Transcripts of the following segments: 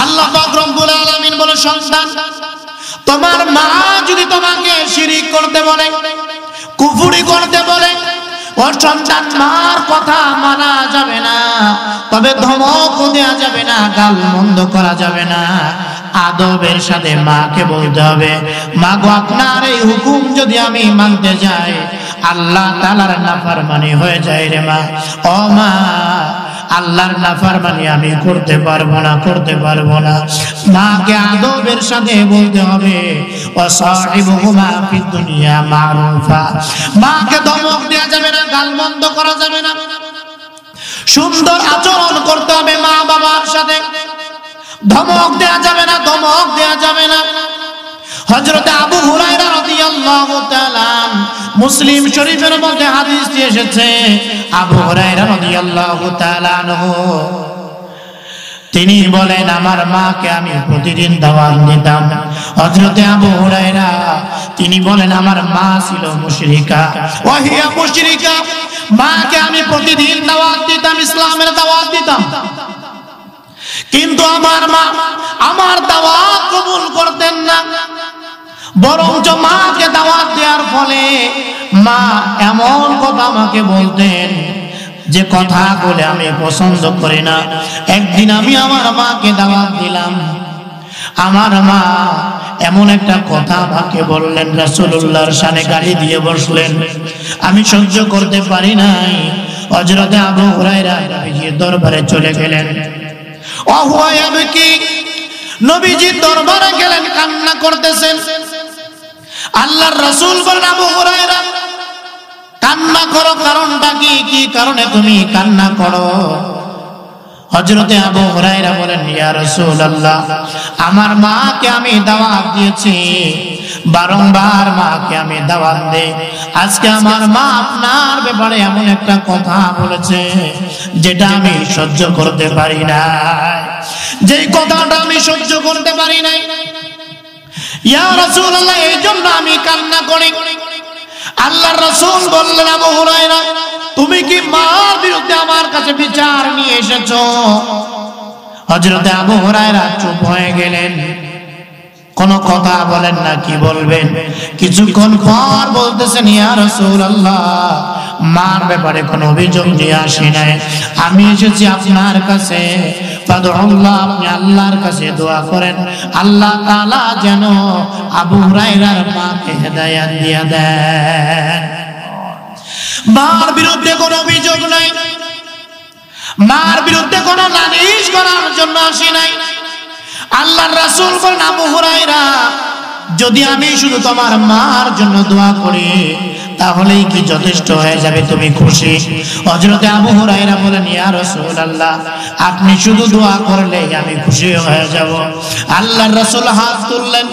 আল্লাহ পাক রব্বুল আলামিন বলে, সন্তান, তোমার মা যদি তোমাকে শিরিক করতে বলে, কুফরি করতে বলে, ও সন্তান, মার কথা মানা যাবে না, তবে ধমকও দেয়া যাবে না, গাল মন্দ করা যাবে না। আদবের সাথে মাকে বলতে হবে, মা গো, আপনার এই হুকুম যদি আমি মানতে যাই, আল্লাহ তাআলার নাফরমানি হয়ে যায় রে মা। ও মা, আল্লাহর নাফরমানি আমি করতে পারবো না, করতে পারবো না। মাকে আদবের সাথে বলতে হবে, ওয়াসাহিবুহুমা ফিদ দুনিয়া মারুফা। মাকে ধমক দেয়া যাবে না, গালমন্দ করা যাবে না, সুন্দর আচরণ করতে হবে মা বাবার সাথে। ধমক দেয়া যাবে না, ধমক দেয়া যাবে না। হযরত আবু হুরায়রা রাদিয়াল্লাহু তাআলা, মুসলিম শরীফের মধ্যে হাদিসটি এসেছে, আবু হুরায়রা রাদিয়াল্লাহু তাআলা আনহু তিনি বলেন, আমার মাকে আমি প্রতিদিন দাওয়াত দিতাম। হযরত আবু হুরায়রা তিনি বলেন, আমার মা ছিল মুশরিকা, ওয়াহিয়া মুশরিকা। মাকে আমি প্রতিদিন দাওয়াত দিতাম, ইসলামের দাওয়াত দিতাম, কিন্তু আমার মা আমার দাওয়াত কবুল করতেন না। বরঞ্চ মাকে দাওয়াত দেওয়ার ফলে মা এমন কথা আমাকে বলতেন যে কথা বলে আমি পছন্দ করি না। একদিন আমি আমার মাকে দাওয়াত দিলাম, আমার মা এমন একটা কথা আমাকে বললেন, রাসূলুল্লাহর শানে গালি দিয়ে বসলেন। আমি সহ্য করতে পারি নাই। হযরত আবু হুরায়রা নবীজির দরবারে চলে গেলেন। নবীজির দরবারে গেলেন, কান্না করতেছেন। আল্লাহর রাসূল বলেন, আবু হুরায়রা, কান্না করো, কারণটা কি? কি কারণে তুমি কান্না করো? হযরতে আবু হুরায়রা বলেন, ইয়া রাসূলুল্লাহ, আমার মাকে আমি দাওয়াত দিয়েছি, বারংবার মাকে আমি দাওয়াত দেই। আজকে আমার মা আপনার ব্যাপারে এমন একটা কথা বলেছে যেটা আমি সহ্য করতে পারি না, যেই কথাটা আমি সহ্য করতে পারি নাই। ইয়া রাসূলুল্লাহ, এই জন্য আমি কান্না করি। আল্লাহর রাসূল বললেন, আবু হুরায়রা, তুমি কি মার বিরুদ্ধে আমার কাছে বিচার নিয়ে এসেছো? হযরতে আবু হুরায়রা চুপ হয়ে গেলেন, কোনো কথা বলেন না। কি বলবেন? কিছুক্ষণ পর বলতেছেন, ইয়া রাসূলুল্লাহ, মার ব্যাপারে কোনো অভিযোগ নিয়ে আসি নাই, আমি এসেছি আপনার কাছে। ফাদউল্লাহ, আপনি আল্লাহর কাছে দোয়া করেন, আল্লাহ তাআলা যেন আবু হুরায়রার মাকে হেদায়েত দিয়ে দেন। মার বিরুদ্ধে কোনো অভিযোগ নাই, মার বিরুদ্ধে কোনো নালিশ করার জন্য আসি নাই। আল্লাহর রাসূল বলেন, আবু হুরায়রা, যদি আমি শুধু তোমার মার জন্য দোয়া করি তাহলেই কি যথেষ্ট হয়ে যাবে? তুমি খুশি? হযরতে আবু হুরায়রা বলেন, ইয়া রাসূলুল্লাহ, আপনি শুধু দোয়া করলেই আমি খুশি হয়ে যাব। আল্লাহর রাসূল হাত তুললেন,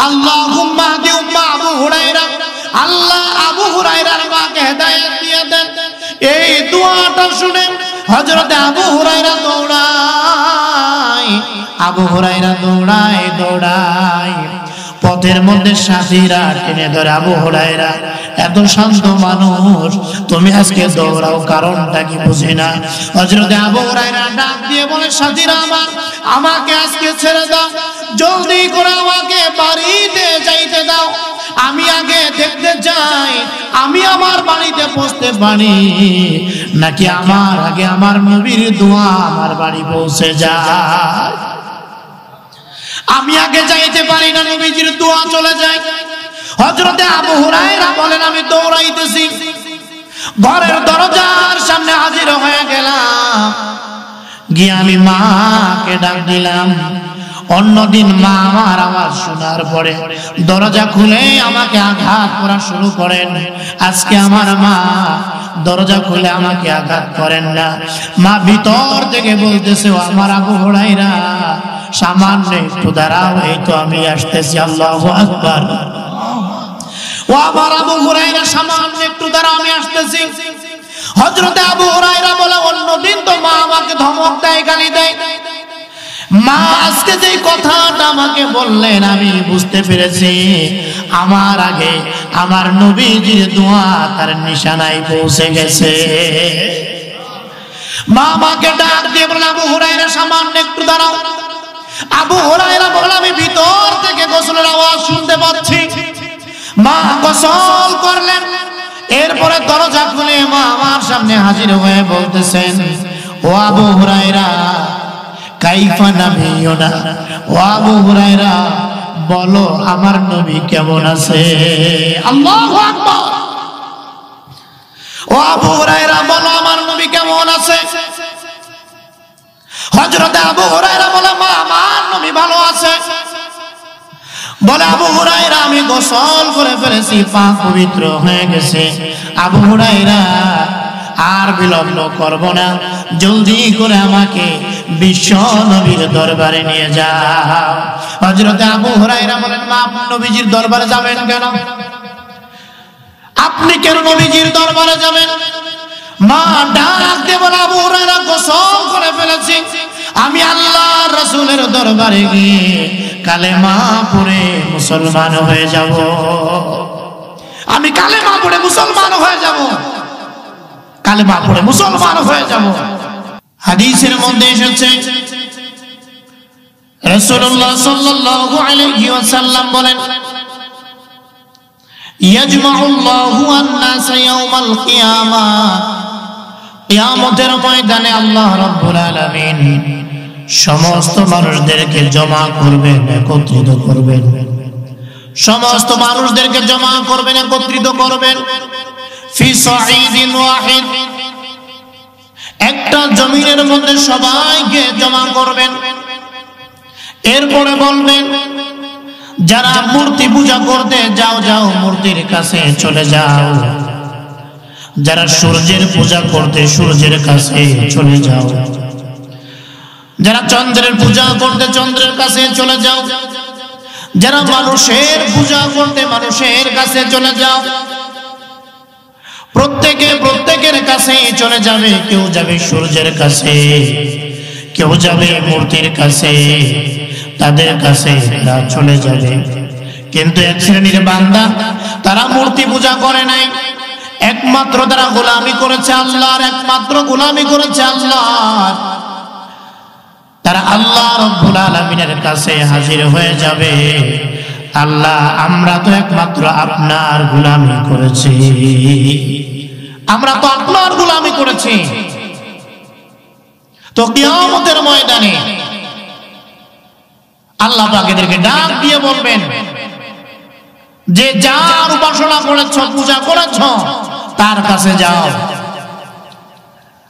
আল্লাহুম্মা হাদি উম্মা আবু হুরায়রা, আল্লাহ আবু হুরায়রার মাকে হেদায়েত দিয়ে দেন। এই দোয়াটা শুনে হযরতে আবু হুরায়রা দৌড়ায়, আবু হুরায়রা দৌড়ায় দৌড়ায়, পথের মধ্যে সাথীরা টেনে ধরে, আবু হুরায়রা, এত শান্ত মানুষ, তুমি আজকে দৌড়াও, কারণটা কি বুঝি না। হযরতে আবু হুরায়রা ডাক দিয়ে বলে, সাথীরা আমার, আমাকে আজকে ছেড়ে দাও, জলদি করে আমাকে বাড়িতে যাইতে দাও, আমি আগে দেখতে চাই আমি আমার বাড়িতে পৌঁছতে পারি নাকি আমার আগে আমার নবীর দোয়া আমার বাড়ি পৌঁছে যায়। আমি আগে যাইতে পারি না, নবীজির দোয়া চলে যায়। হযরতে আবু হুরায়রা বলেন, আমি দৌড়াইতেছি, ঘরের দরজার সামনে হাজির হয়ে গেলাম, গিয়ে আমি মাকে ডাক দিলাম। অন্যদিন মা আমার আওয়াজ শোনার পরে দরজা খুলে আমাকে আঘাত করা শুরু করেন, আজকে আমার মা দরজা খুলে আমাকে আঘাত করেন না। মা ভিতর থেকে বলতেছে, ও আমার আবু হুরায়রা, সামান্য একটু দাঁড়াও, এই তো আমি আসতেছি। আল্লাহু আকবার। ও আমার আবু হুরায়রা, সামান্য একটু দাঁড়াও, আমি আসতেছি। হযরতে আবু হুরায়রা বলে, অন্যদিন তো মা আমাকে ধমক দেয়, গালি দেয়, মা আজকে যে কথাটা আমাকে বললেন আমি বুঝতে পেরেছি, আমার আগে আমার নবীজির দোয়া তার নিশানায় পৌঁছে গেছে। মা আমাকে ডাক দিয়ে বললেন, আবু হুরায়রা, সামান্য একটু দাঁড়াও, আবু হুরায়রা বলেন আমি ভিতর থেকে গোসলের আওয়াজ শুনতে পাচ্ছি। মা গোসল করলেন, এরপরে দরজা খুলে মা আমার সামনে হাজির হয়ে বলতেছেন, ও আবু হুরায়রা কাইফা নাবিয়ুনা, ও আবু হুরায়রা বলো আমার নবী কেমন আছে। আল্লাহু আকবার। ও আবু হুরায়রা বলো আমার নবী কেমন আছে। হযরত আবু হুরায়রা বলে মা আমার নবী ভালো আছে। বলে আবু হুরায়রা আমি গোসল করে ফেলেছি, পাক পবিত্র হয়ে গেছে। আবু হুরায়রা আর বিলম্ব করব না, জলদি করে আমাকে বিশ্ব নবীর দরবারে নিয়ে যাও। হযরত আবু হুরায়রা বলেন মা আপনি নবীজির দরবারে যাবেন কেন? আপনি কেন নবীজির দরবারে যাবেন? মা ডাক দিয়ে বলে আবু হুরায়রা গোসল করে ফেলেছি, আমি আল্লাহর রাসূলের দরবারে গিয়ে কালেমা পড়ে মুসলমান হয়ে যাব। আমি কালেমা পড়ে মুসলমান হয়ে যাব, কালেমা পড়ে মুসলমান হয়ে যাব। হাদিসের মধ্যে এসেছে রাসূলুল্লাহ সাল্লাল্লাহু আলাইহি ওয়াসাল্লাম বলেন ইয়াজমাউল্লাহু আন-নাস ইয়াওমাল কিয়ামাহ, কিয়ামতের ময়দানে আল্লাহ রাব্বুল আলামিন সমস্ত মানুষদেরকে জমা করবেন, একত্রিত করবেন। সমস্ত মানুষদেরকে জমা করবেন, একত্রিত করবেন। ফি সাঈদিন ওয়াহিদ, একটা জমিনের মধ্যে সবাইকে জমা করবেন। এরপরে বলবেন যারা মূর্তি পূজা করতে যাও যাও মূর্তির কাছে চলে যাও, যারা সূর্যের পূজা করতে সূর্যের কাছে চলে যাও, যারা চন্দ্রের পূজা করতে চন্দ্রের কাছে চলে যাও, যারা মানুষের পূজা করতে মানুষের কাছে চলে যাও। প্রত্যেকে প্রত্যেকের কাছে চলে যাবে, কেউ যাবে সূর্যের কাছে, কেউ যাবে মূর্তির কাছে, তাদের কাছে তারা চলে যাবে। কিন্তু এক শ্রেণীর বান্দা তারা মূর্তি পূজা করে নাই, একমাত্র তারা গোলামি করেছে আল্লাহর, একমাত্র গোলামি করেছে আল্লাহর। তারা আল্লাহ রাব্বুল আলামিনের কাছে হাজির হয়ে যাবে, আল্লাহ আমরা তো একমাত্র আপনার গোলামি করেছি, আমরা তো আপনার গোলামি করেছি। তো কিয়ামতের ময়দানে আল্লাহ পাক এদেরকে ডাক দিয়ে বলবেন যে যার উপাসনা করেছ পূজা করেছ তার কাছে যাও,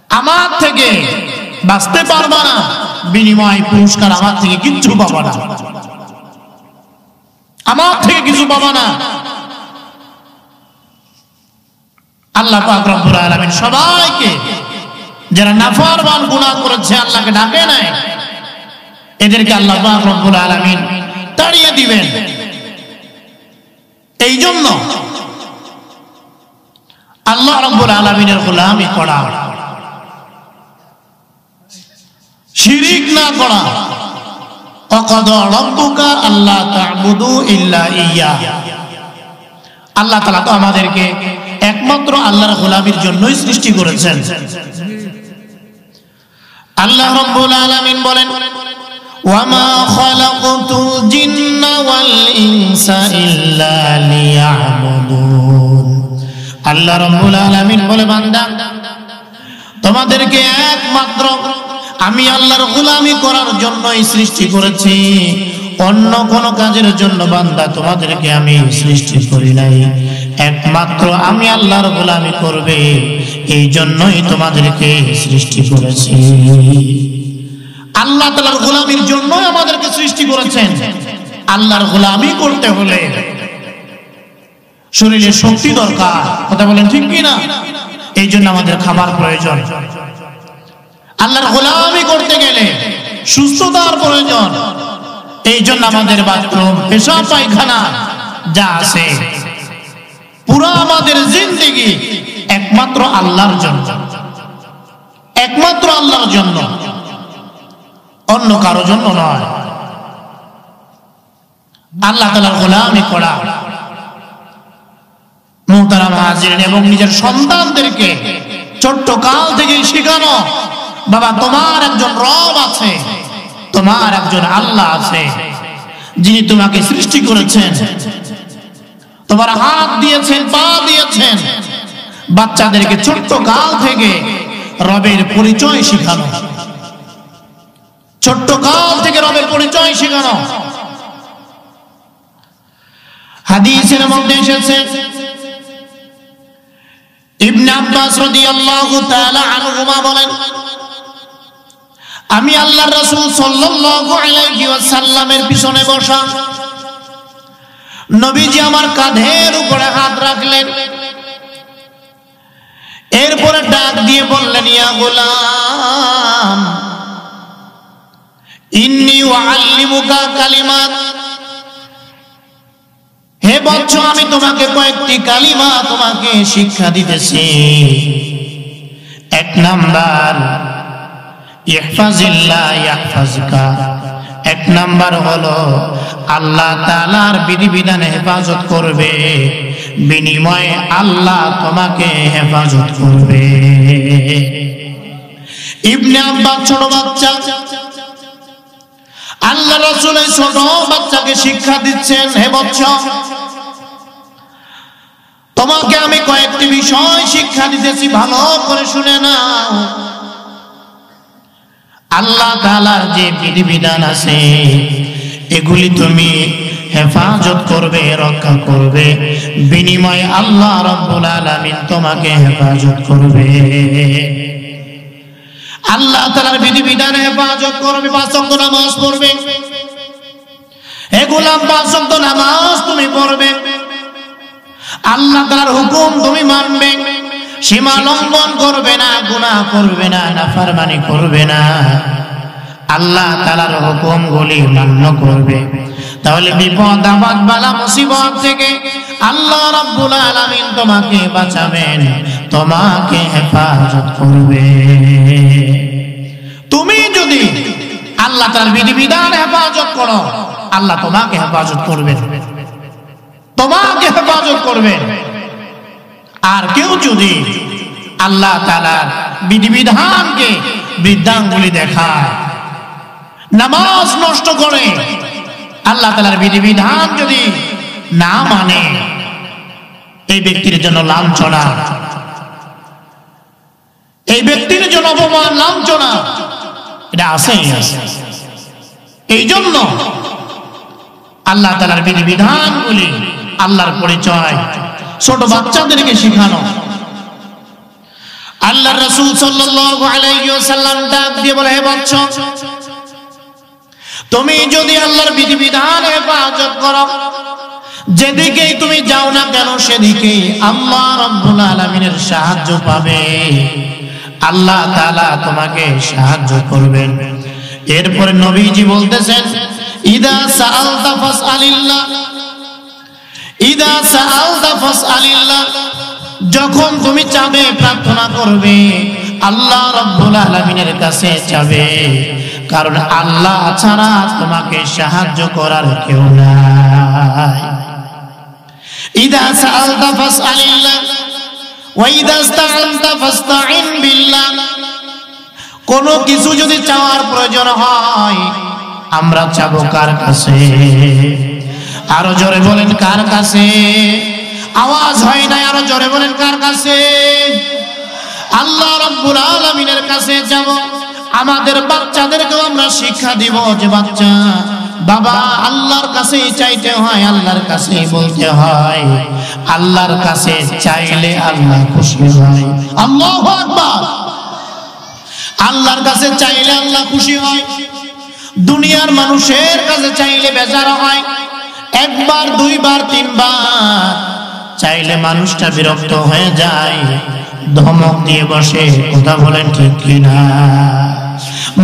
আমার থেকে বাঁচতে পারবা না, বিনিময় পুরস্কার আমার থেকে কিচ্ছু পাবা না, আমার থেকে কিছু পাবা না। আল্লাহ পাক রব্বুল আলামিন সবাইকে যারা নাফরমান গুনাহ করেছে আল্লাহকে ডাকে নাই, এদেরকে আল্লাহ পাক রব্বুল আলামিন তাড়িয়ে দিবেন। এই জন্য আল্লাহ রব্বুল আলামিনের গোলামি করা, শিরিক না করা। ওয়াকাদা রাব্বুকা আল্লা তা'বুদু ইল্লা ইয়্যাহ, আল্লাহ তাআলা তো আমাদেরকে একমাত্র আল্লাহর গোলামির জন্যই সৃষ্টি করেছেন। আল্লাহ রাব্বুল আলামিন বলেন ওয়ামা খালাকতুল জিন্না ওয়াল ইনসা ইল্লা লিয়া'বুদুন। আল্লাহ রাব্বুল আলামিন বলে বান্দা তোমাদেরকে একমাত্র আমি আল্লাহর গোলামি করার জন্যই সৃষ্টি করেছি, অন্য কোন কাজের জন্য বান্দা তোমাদেরকে আমি সৃষ্টি করি নাই, একমাত্র আমি আল্লাহর গোলামি করবে এই জন্যই তোমাদেরকে সৃষ্টি করেছি। আল্লাহ তাআলার গোলামির জন্যই আমাদেরকে সৃষ্টি করেছেন। আল্লাহর গোলামি করতে হলে শরীরে শক্তি দরকার, কথা বলেন ঠিক কি না? এই জন্য আমাদের খাবার প্রয়োজন। আল্লাহর গোলামি করতে গেলে সুস্থতার প্রয়োজন। এই জন্য আমাদের বাথরুম, পেশাব, পায়খানা যা আছে পুরো আমাদের জিন্দেগি একমাত্র আল্লাহর জন্য, একমাত্র আল্লাহর জন্য, অন্য কারো জন্য নয়। আল্লাহ তাআলার গোলামি করা মুহতারাম হাজিরিন, এবং নিজের সন্তানদেরকে ছোট্ট কাল থেকে শেখানো, বাবা তোমার একজন রব আছে, তোমার একজন আল্লাহ আছে যিনি তোমাকে সৃষ্টি করেছেন, তোমার হাত দিয়েছেন, পা দিয়েছেন। বাচ্চাদেরকে ছোট্ট কাল থেকে রবের পরিচয় শেখানো, ছোট্ট কাল থেকে রবের পরিচয় শেখানো। হাদিসের মধ্যে এসেছে, ইবনে আব্বাস রাদিয়াল্লাহু তাআলা আনহুমা বলেন, আমি আল্লাহর রাসূল সাল্লাল্লাহু আলাইহি ওয়াসাল্লামের পিছনে বসা, নবীজি আমার কাঁধের উপরে হাত রাখলেন, এরপরে ডাক দিয়ে বললেন, ইয়া গোলাম ইন্নী উআল্লিমুকা কালিমাত, হে বৎস আমি তোমাকে কয়েকটি কালিমা তোমাকে শিক্ষা দিতেছি। এক নাম্বার ইহফাজিল্লাহ ইয়াহফাজকা, এক নাম্বার হলো আল্লাহ তাআলার বিধিবিধান হেফাজত করবে, বিনিময়ে আল্লাহ তোমাকে হেফাজত করবে। ইবনে আব্বাস ছোট বাচ্চা, আল্লাহ রাসূল এই ছোট বাচ্চাকে শিক্ষা দিচ্ছেন, হে বৎস তোমাকে আমি কয়েকটি বিষয় শিক্ষা দিতেছি, ভালো করে শুনে নাও। আল্লাহ তাআলার যে বিধিবিধান আছে এগুলি তুমি হেফাজত করবে, রক্ষা করবে, বিনিময়ে আল্লাহ রাব্বুল আলামিন তোমাকে হেফাজত করবে। আল্লাহ তাআলার বিধিবিধান হেফাজত করবে, 5 ওয়াক্ত নামাজ পড়বে। হে গোলাম 5 ওয়াক্ত নামাজ তুমি পড়বে, আল্লাহ তাআলার হুকুম তুমি মানবে, সীমা লঙ্ঘন করবে না, গুনাহ করবে না, নাফরমানি করবে না, আল্লাহ তাআলার হুকুমগুলি মান্য করবে। তাহলে বিপদ আপদ বালা মুসিবত থেকে আল্লাহ রাব্বুল আলামিন তোমাকে বাঁচাবেন, তোমাকে হেফাজত করবে। তুমি যদি আল্লাহ তাআলার বিধিবিধান হেফাজত করো, আল্লাহ তোমাকে হেফাজত করবে, তোমাকে হেফাজত করবে। আর কেউ যদি আল্লাহ তাআলার বিধিবিধানকে বৃদ্ধাঙ্গুলি দেখায়, নামাজ নষ্ট করে, আল্লাহ তাআলার বিধিবিধান যদি না মানে, এই ব্যক্তির জন্য লাঞ্ছনা, এই ব্যক্তির জন্য অপমান, লাঞ্ছনা, এটা আছেই আছে। এই জন্য আল্লাহ তাআলার বিধিবিধানগুলি, আল্লাহর পরিচয় ছোট বাচ্চাদেরকে শেখানো। আল্লাহর রাসূল সাল্লাল্লাহু আলাইহি ওয়াসাল্লাম ডাক দিয়ে বলে, হে বাচ্চা তুমি যদি আল্লাহর বিধিবিধান হেফাজত করো, যেদিকেই তুমি যাও না কেন সেদিকেই আল্লাহ রাব্বুল আলামিনের সাহায্য পাবে, আল্লাহ তাআলা তোমাকে সাহায্য করবেন। এরপরে নবীজি বলতেছেন, ইদা সাআলতা ফাসআলিল্লাহ, ইদা সাআলতা ফাসআলিল্লাহ, যখন তুমি চাবে, প্রার্থনা করবে, আল্লাহ রাব্বুল আলামিনের কাছে চাবে, কারণ আল্লাহ ছাড়া তোমাকে সাহায্য করার কেউ নাই। ইদা সাআলতা ফাসআলিল্লাহ ওয়া ইদা ইসতাআনতা ফাসতাঈন বিল্লাহ, কোন কিছু যদি চাওয়ার প্রয়োজন হয় আমরা চাবো কার কাছে? আরো জোরে বলেন কার কাছে? আওয়াজ হয় না, আরো জোরে বলেন কার কাছে? আল্লাহ রাব্বুল আলামিনের কাছে যাব। আমাদের বাচ্চাদেরকেও আমরা শিক্ষা দিব যে বাচ্চা বাবা আল্লাহর কাছে চাইতে হয়, আল্লাহর কাছে বলতে হয়, আল্লাহর কাছে চাইলে আল্লাহ খুশি হয়। আল্লাহু আকবার। আল্লাহর কাছে চাইলে আল্লাহ খুশি হয়। দুনিয়ার মানুষের কাছে চাইলে বেজার হয়, একবার দুইবার তিনবার চাইলে মানুষটা বিরক্ত হয়ে যায়, ধমক দিয়ে বসে। কথা বলেন ঠিক কিনা?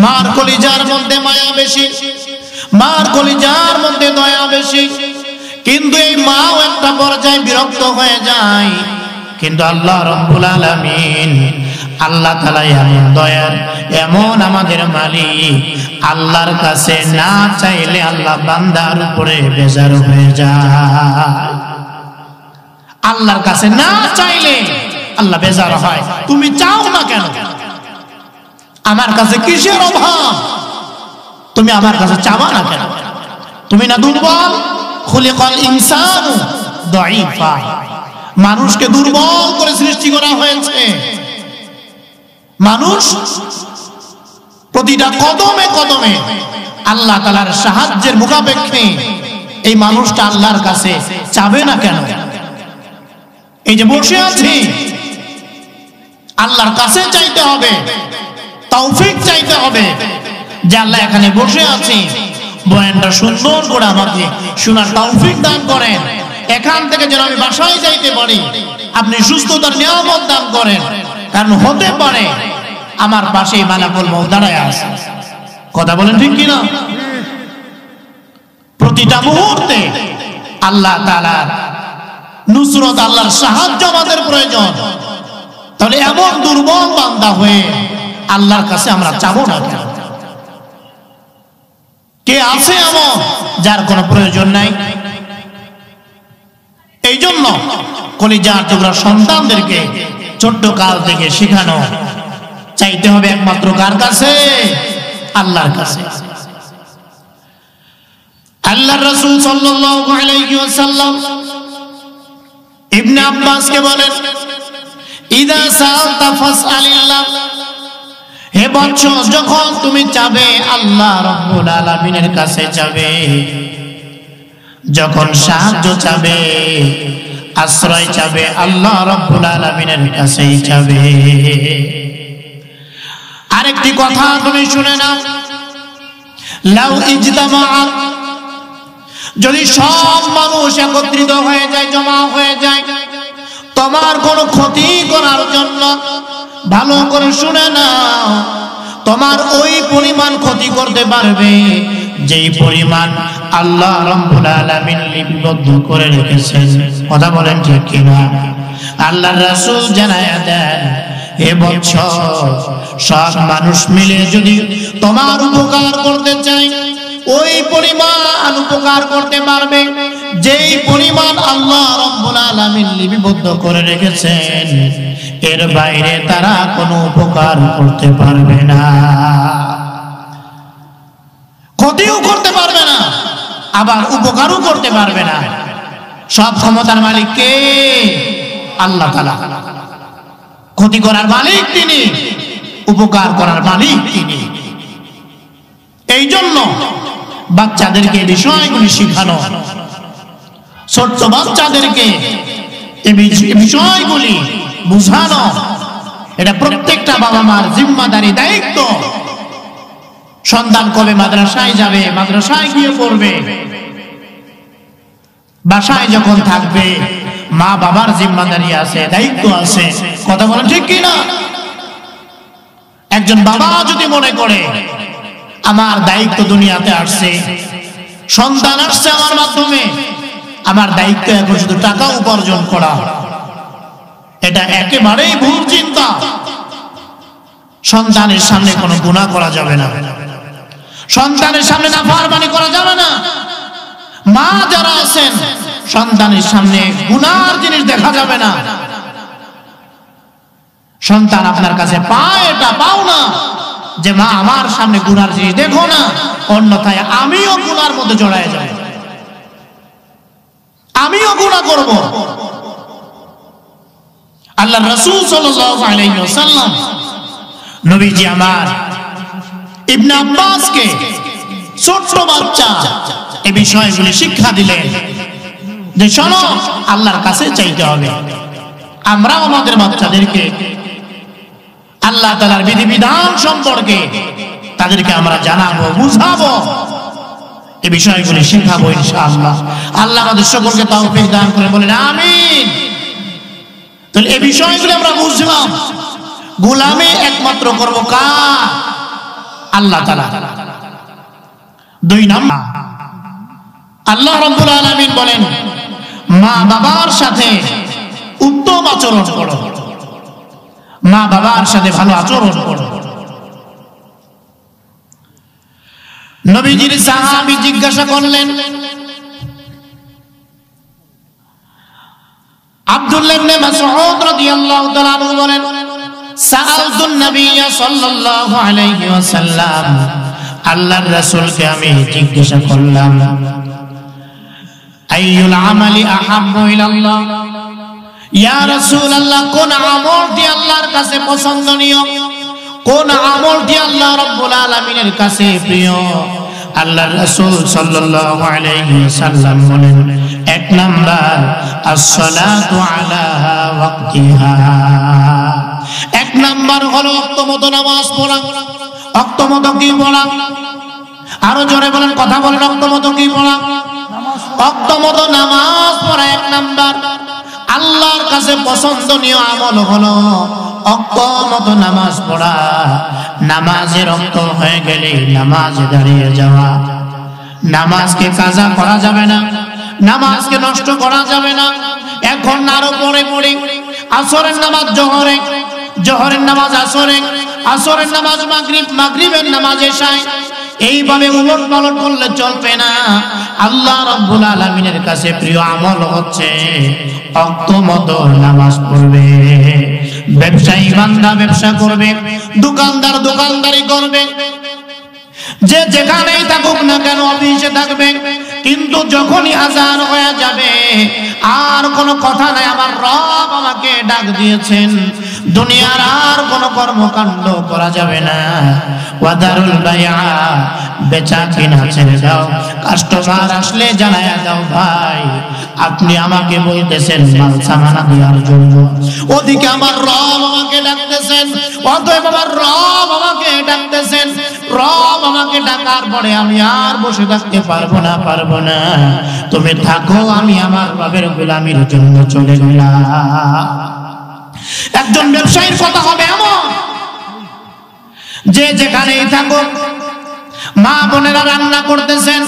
মার কলিজার মধ্যে মায়া বেশি, মার কলিজার মধ্যে দয়া বেশি, কিন্তু এই মাও একটা পর্যায়ে বিরক্ত হয়ে যায়। কিন্তু আল্লাহ রাব্বুল আলামিন, আল্লাহ তাআলা এমন দয়ার, এমন আমাদের মালিক, আল্লাহর কাছে না চাইলে আল্লাহ বান্দার উপরে বেজার হয়ে যায়। আল্লাহর কাছে না চাইলে আল্লাহ বেজার হয়। তুমি চাও না কেন? আমার কাছে কিসের অভাব? তুমি আমার কাছে চাবা না কেন? তুমি না দুর্বল? খুলিকাল ইনসানু দাঈফা, মানুষকে দুর্বল করে সৃষ্টি করা হয়েছে। মানুষ প্রতিটা কদমে কদমে আল্লাহ তাআলার সাহায্যের মুখাপেক্ষে এই মানুষটা আল্লাহর কাছে চাবে না কেন? এই যে বসে আছি, আল্লাহর কাছে চাইতে হবে, তৌফিক চাইতে হবে যে আল্লাহ এখানে বসে আছি, বয়ানটা সুন্দর করে আমাকে শোনার তৌফিক দান করেন, এখান থেকে যেন আমি বাসায় যাইতে পারি, আপনি সুস্থতার নিয়ামত দান করেন। কারণ হতে পারে আমার পাশেই মালাকুল মউত দাঁড়ায় আছে। কথা বলেন ঠিক কিনা? প্রতিটা মুহূর্তে আল্লাহ তাআলার নুসরত, আল্লাহর সাহায্য আমাদের প্রয়োজন। তাহলে এমন দুর্বল বান্দা হয়ে আল্লাহর কাছে আমরা চাবো না কেন? কে আছে এমন যার কোনো প্রয়োজন নাই? এই জন্য কলিজার টুকরা সন্তানদেরকে ছোট্ট কাল থেকে শেখানো, চাইতে হবে একমাত্র কার কাছে? আল্লাহর কাছে। আল্লাহর রাসূল সাল্লাল্লাহু আলাইহি ওয়াসাল্লাম ইবনে আব্বাসকে বলেন, ইদা সাআলতা ফাসআলিল্লাহ, হে বৎস, যখন তুমি চাবে আল্লাহ রাব্বুল আলামিনের কাছে চাবে, যখন সাহায্য চাবে, আশ্রয় চাবে, আল্লাহ রাব্বুল আলামিনের কাছেই চাবে। আরেকটি কথা তুমি শুনে নাও, লাউ ইজতামাআত, যদি সব মানুষ একত্রিত হয়ে যায়, জমা হয়ে যায় তোমার কোনো ক্ষতি করার জন্য, ভালো করে শুনে নাও, তোমার ওই পরিমাণ ক্ষতি করতে পারবে যেই পরিমাণ আল্লাহ রাব্বুল আলামিন লিপিবদ্ধ করে রেখেছেন। কথা বলেন ঠিক কিনা? আল্লাহর রাসূল জানায়া দেন, হে বৎস, সব মানুষ মিলে যদি তোমার উপকার করতে চায়, ওই পরিমাণ উপকার করতে পারবে যেই পরিমাণ আল্লাহ রাব্বুল আলামিন লিপিবদ্ধ করে রেখেছেন। এর বাইরে তারা কোনো উপকার করতে পারবে না, ক্ষতিও করতে পারবে না, আবার উপকারও করতে পারবে না। সব ক্ষমতার মালিক কে? আল্লাহ তাআলা। ক্ষতি করার মালিক তিনি, উপকার করার মালিক তিনি। এই জন্য বাচ্চাদেরকে বিষয়গুলি শিখানো, ছোট্ট বাচ্চাদেরকে এই বিষয়গুলি বুঝানো, এটা প্রত্যেকটা বাবা মার জিম্মাদারি, দায়িত্ব। সন্তান কবে মাদ্রাসায় যাবে, মাদ্রাসায় গিয়ে পড়বে, বাসায় যখন থাকবে মা বাবার জিম্মাদারি আছে, দায়িত্ব আছে। কথা বলেন ঠিক কিনা? একজন বাবা যদি মনে করে আমার দায়িত্ব দুনিয়াতে আসছে, সন্তান আসছে আমার মাধ্যমে, আমার দায়িত্ব এখন শুধু টাকা উপার্জন করা, এটা একেবারেই ভুল চিন্তা। সন্তানের সামনে কোনো গুনাহ করা যাবে না, সন্তানের সামনে নাফরমানি করা যাবে না। মা যারা আছেন, সন্তানের সামনে গুনার জিনিস দেখা যাবে না। সন্তান আপনার কাছে পায়, এটা পাও না যে মা আমার সামনে গুনার জিনিস দেখো না, অন্যথায় আমিও গুনার মধ্যে জড়ায় যাব, আমিও গুনাহ করব। আল্লাহর রাসূল সাল্লাল্লাহু আলাইহি ওয়াসাল্লাম নবীজি আমার ইবনে আব্বাসকে, ছোট্ট বাচ্চা, এই বিষয়গুলি শিক্ষা দিলেন যে শোনো, আল্লাহর কাছে চাইতে হবে। আমরা আমাদের বাচ্চাদেরকে আল্লাহ তাআলার বিধিবিধান সম্পর্কে তাদেরকে আমরা জানাবো, বুঝাবো, এই বিষয়গুলি শেখাবো ইনশাআল্লাহ। আল্লাহ আমাদের সকলকে তৌফিক দান করে, বলেন আমিন। তাহলে এই বিষয়গুলি আমরা বুঝলাম, গোলামি একমাত্র করব কার? আল্লাহ তাআলা। দুই নাম্বার, আল্লাহ রাব্বুল আলামিন বলেন মা বাবার সাথে উত্তম আচরণ করো, মা বাবার সাথে ভালো আচরণ করো। নবীজির সাহাবী জিজ্ঞাসা করলেন, আব্দুল্লাহ ইবনে মাসউদ রাদিয়াল্লাহু তাআলা আনহু বলেন, সাআলতুন নবিয়্য সাল্লাল্লাহু আলাইহি ওয়াসাল্লাম আল্লাহর রাসূলকে আমি জিজ্ঞাসা করলাম, আইয়ুল আমালি আহাব্বু ইলাল্লাহ, ইয়া রাসূলুল্লাহ, কোন আমলটি আল্লাহর কাছে পছন্দনীয়, কোন আমলটি আল্লাহ রাব্বুল আলামিনের কাছে প্রিয়? আল্লাহর রাসূল সাল্লাল্লাহু আলাইহি ওয়াসাল্লাম বলেন, এক নাম্বার as-salatu ala waqtiha, এক নাম্বার হলো ওয়াক্তমতো নামাজ পড়া। ওয়াক্তমতো কি পড়া? আরো জোরে বলেন, কথা বলেন, ওয়াক্তমতো কি পড়া? ওয়াক্তমতো নামাজ পড়া এক নাম্বার। আল্লাহর কাছে পছন্দনীয় আমল হলো ওয়াক্তমতো নামাজ পড়া। নামাজের ওয়াক্ত হয়ে গেলে নামাজে দাঁড়িয়ে যাওয়া। নামাজকে কাজা করা যাবে না, নামাজকে নষ্ট করা যাবে না। এখন আরো পরে পড়ে আসরের নামাজ জোহরে, জোহরের নামাজ আসরে, আসরের নামাজ মাগরিব, মাগরিবের নামাজ এশায়, এইভাবে উলট পালট করলে চলবে না। আল্লাহ রাব্বুল আলামিনের কাছে প্রিয় আমল হচ্ছে ওয়াক্তমতো নামাজ পড়বে। ব্যবসায়ী বান্দা ব্যবসা করবে, দোকানদার দোকানদারি করবে, যে যেখানেই থাকুক না কেন অফিসে থাকবে, কিন্তু যখনই আযান হয়ে যাবে আর কোনো কথা নাই, আমার রব আমাকে ডাক দিয়েছেন, দুনিয়ার আর কোনো কর্মকাণ্ড করা যাবে না। ওয়াদারুল বাইআ, বেচা কিনা ছেড়ে দাও। কাস্টমার আসলে জানায়া দাও, ভাই আপনি আমাকে বলতেছেন মাল সামানা দেওয়ার জন্য, ওদিকে আমার রব আমাকে ডাকতেছেন, অতএব আমার রব আমাকে ডাকতেছেন। রব আমাকে ডাকার পরে আমি আর বসে থাকতে পারবো না, পারবো না। তুমি থাকো, আমি আমার রবের গোলামির জন্য চলে গেলাম। একজন ব্যবসায়ীর কথা হবে এমন যে যেখানেই থাকো, মা বোনেরা রান্না করতেছেন,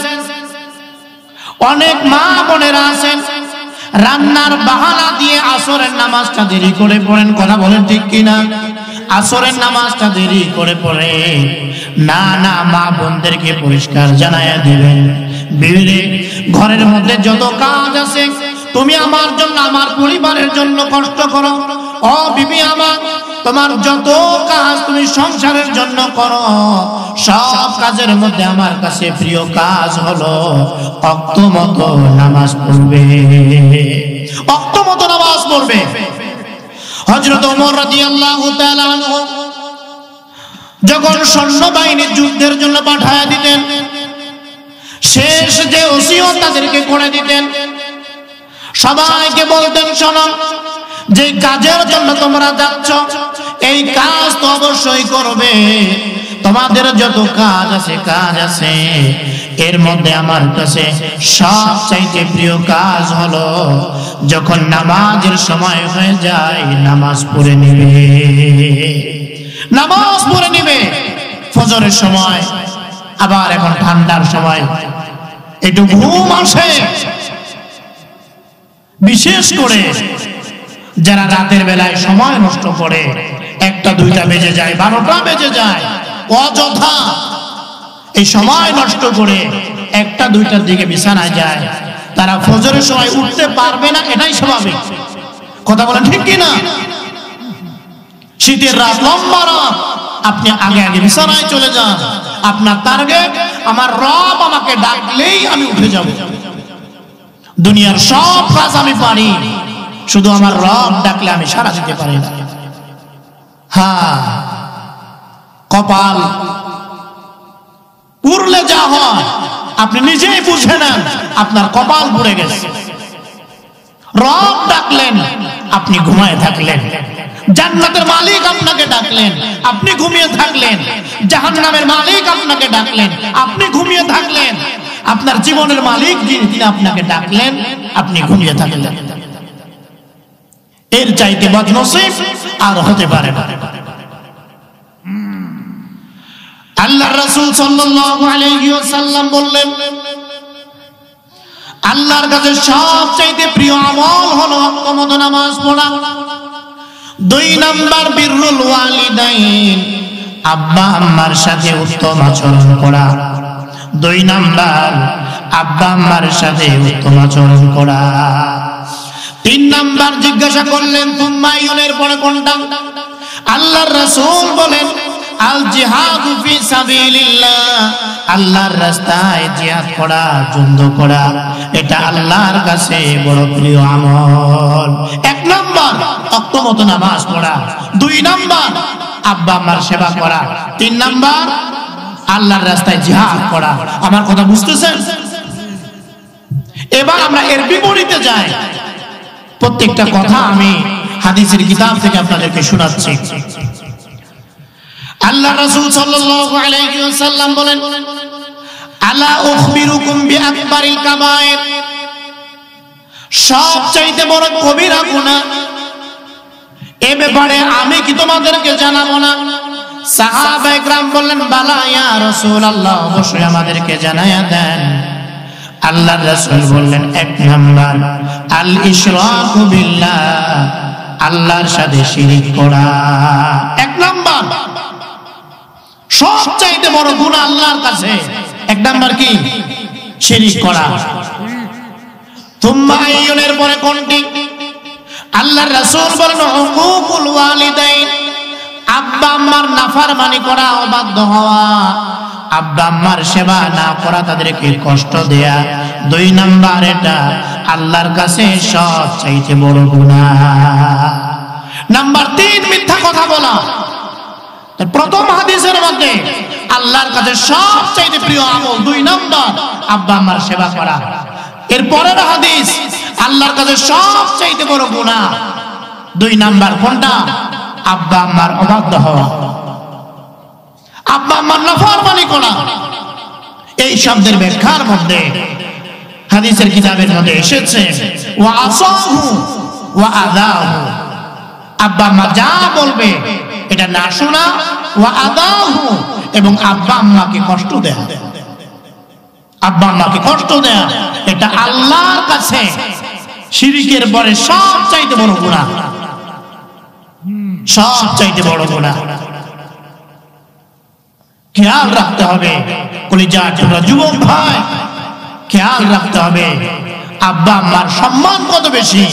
অনেক মা বোনেরা আছেন রান্নার বাহানা দিয়ে আসরের নামাজটা দেরি করে পড়েন। কথা বলেন ঠিক কিনা? আসরের নামাজটা দেরি করে পড়ে। না না, মা বোনদেরকে পরিষ্কার জানায়া দিবেন, বিবিরে ঘরের মধ্যে যত কাজ আছে তুমি আমার জন্য, আমার পরিবারের জন্য কষ্ট করো। ও বিবি আমার, তোমার যত কাজ তুমি সংসারের জন্য করো, সব কাজের মধ্যে আমার কাছে প্রিয় কাজ হলো ওয়াক্তমতো নামাজ পড়বে। ওয়াক্তমতো নামাজ পড়বে। হযরত ওমর রাদিয়াল্লাহু তাআলা আনহু যখন সৈন্যবাহিনী যুদ্ধের জন্য পাঠায়া দিতেন, শেষ যে ওসিয়ত তাদেরকে করে দিতেন, সবাইকে বলতেন, শোনো, যে কাজের জন্য তোমরা যাচ্ছ এই কাজ তো অবশ্যই করবে। তোমাদের যত কাজ আছে এর মধ্যে আমার কাছে সবচাইতে প্রিয় কাজ হলো যখন নামাজের সময় হয়ে যায় নামাজ পড়ে নিবে, নামাজ পড়ে নিবে। ফজরের সময়, আবার এখন ঠান্ডার সময় একটু ঘুম আসে, বিশেষ করে যারা রাতের বেলায় সময় নষ্ট করে, 1টা 2টা বেজে যায়, 12টা বেজে যায়, অযথা এই সময় নষ্ট করে 1টা 2টার দিকে বিছানায় যায়, তারা ফজরের সময় উঠতে পারবে না, এটাই স্বাভাবিক। কথা বলেন ঠিক কিনা? শীতের রাত, লম্বা রাত, আপনি আগে আগে বিছানায় চলে যান। আপনার টার্গেট, আমার রব আমাকে ডাকলেই আমি উঠে যাব। দুনিয়ার সব কাজ আমি পারি, শুধু আমার রব ডাকলে আমি সারা দিতে পারি না। হ্যাঁ, কপাল পুরলে যা হয় আপনি নিজেই বুঝে নেন, আপনার কপাল পুড়ে গেছে। রব ডাকলেন, আপনি ঘুমায় থাকলেন। জান্নাতের মালিক আপনাকে ডাকলেন, আপনি ঘুমিয়ে থাকলেন। জাহান্নামের মালিক আপনাকে ডাকলেন, আপনি ঘুমিয়ে থাকলেন। আপনার জীবনের মালিক যিনি আপনাকে ডাকলেন, আপনি ঘুমিয়ে থাকলেন। এর চাইতে বদনসিব আর হতে পারে না। আল্লাহর রাসূল সাল্লাল্লাহু আলাইহি ওয়াসাল্লাম বললেন, আল্লাহর কাছে সবচাইতে প্রিয় আমল হলো ওয়াক্তমতো নামাজ পড়া। 2 নাম্বার বিররুল ওয়ালিদাইন, আব্বা আম্মার সাথে উত্তম আচরণ করা। 2 নাম্বার আব্বা আম্মার সাথে উত্তম আচরণ করা। 3 নাম্বার জিজ্ঞাসা করলেন, তুম্মা ইউনের পরে কোনটা? আল্লাহর রাসূল বলেন, আল জিহাদু ফি সাবিলিল্লাহ, আল্লাহর রাস্তায় জিহাদ করা, যুদ্ধ করা, এটা আল্লাহর কাছে বড় প্রিয় আমল। 1 নাম্বার ওয়াক্ত মতো নামাজ পড়া, 2 নাম্বার আব্বা আম্মার সেবা করা, 3 নাম্বার আল্লাহর রাস্তায় জিহাদ করা। আমার কথা বুঝতেছেন? এবার আমরা এর বিপরীতে যাই। প্রত্যেকটা কথা আমি হাদিসের কিতাব থেকে আপনাদেরকে শোনাচ্ছি। আল্লাহ রাসূল সাল্লাল্লাহু আলাইহি ওয়াসাল্লাম বলেন, আলা উখবিরুকুম বিআকবারিল কাবায়ের, সবচাইতে বড় কবিরা গুনাহ, এ ব্যাপারে আমি কি তোমাদেরকে জানাবো না? সাহাবায়ে কেরাম বললেন, বালা ইয়া রাসূলুল্লাহ, অবশ্যই আমাদেরকে জানায়া দেন। আল্লাহর রাসূল বললেন, 1 নাম্বার আল ইশরাকু বিল্লাহ, আল্লাহর সাথে শিরিক করা। 1 নাম্বার সবচাইতে বড় গুনাহ আল্লাহর কাছে। 1 নাম্বার কি? শিরিক করা। তুম্মা আইয়ুনের পরে কোনটি? আল্লাহর রাসূল বলেন, হুকুকুল ওয়ালিদাইন, আব্বা আম্মার নাফরমানি করা, অবাধ্য হওয়া, আব্বা আম্মার সেবা না করা, তাদেরকে কষ্ট দেয়া। 2 নাম্বার এটা আল্লাহর কাছে সবচাইতে বড় গুনাহ। নাম্বার 3 মিথ্যা কথা বলা। প্রথম হাদিসের মধ্যে আল্লাহর কাছে সবচাইতে প্রিয় আমল 2 নাম্বার আব্বা আম্মার সেবা করা। এর পরের হাদিস আল্লাহর কাছে সবচাইতে বড় গুনাহ 2 নাম্বার কোনটা? আব্বা আম্মার অবাধ্য হওয়া, আব্বা আম্মার নাফরমানি করা। এই শব্দের ব্যাখ্যার মধ্যে হাদিসের কিতাবের মধ্যে এসেছে, ওয়া আসাহু ওয়া আযাহু, আব্বা আম্মা যা বলবে এটা না শোনা, ওয়া আযাহু, এবং আব্বা আম্মাকে কষ্ট দেয়া। আব্বা আম্মাকে কষ্ট দেয়া এটা আল্লাহর কাছে শিরকের পরে সবচাইতে বড় গুনাহ, সবচাইতে বড় গুনাহ। খেয়াল রাখতে হবে কলিজার টুকরা যুবক ভাই, খেয়াল রাখতে হবে আব্বা আম্মার সম্মান কত বেশি।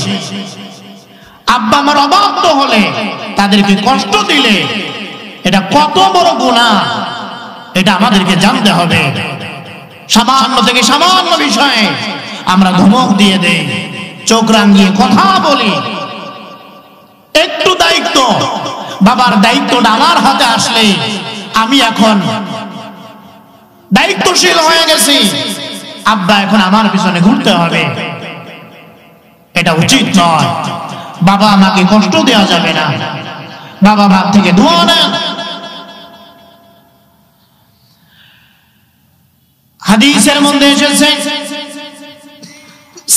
আব্বা আম্মার অবাধ্য হলে, তাদেরকে কষ্ট দিলে এটা কত বড় গুনাহ, এটা আমাদেরকে জানতে হবে। সামান্য থেকে সামান্য বিষয়ে আমরা ধমক দিয়ে দেই, চোখ রাঙিয়ে কথা বলি। একটু দায়িত্ব, বাবার দায়িত্বটা আমার হাতে আসলে আমি এখন দায়িত্বশীল হয়ে গেছি, আব্বা এখন আমার পিছনে ঘুরতে হবে, এটা উচিত নয়। বাবা আমাকে কষ্ট দেওয়া যাবে না, বাবা মা থেকে দোয়া নেন। হাদিসের মধ্যে এসেছে,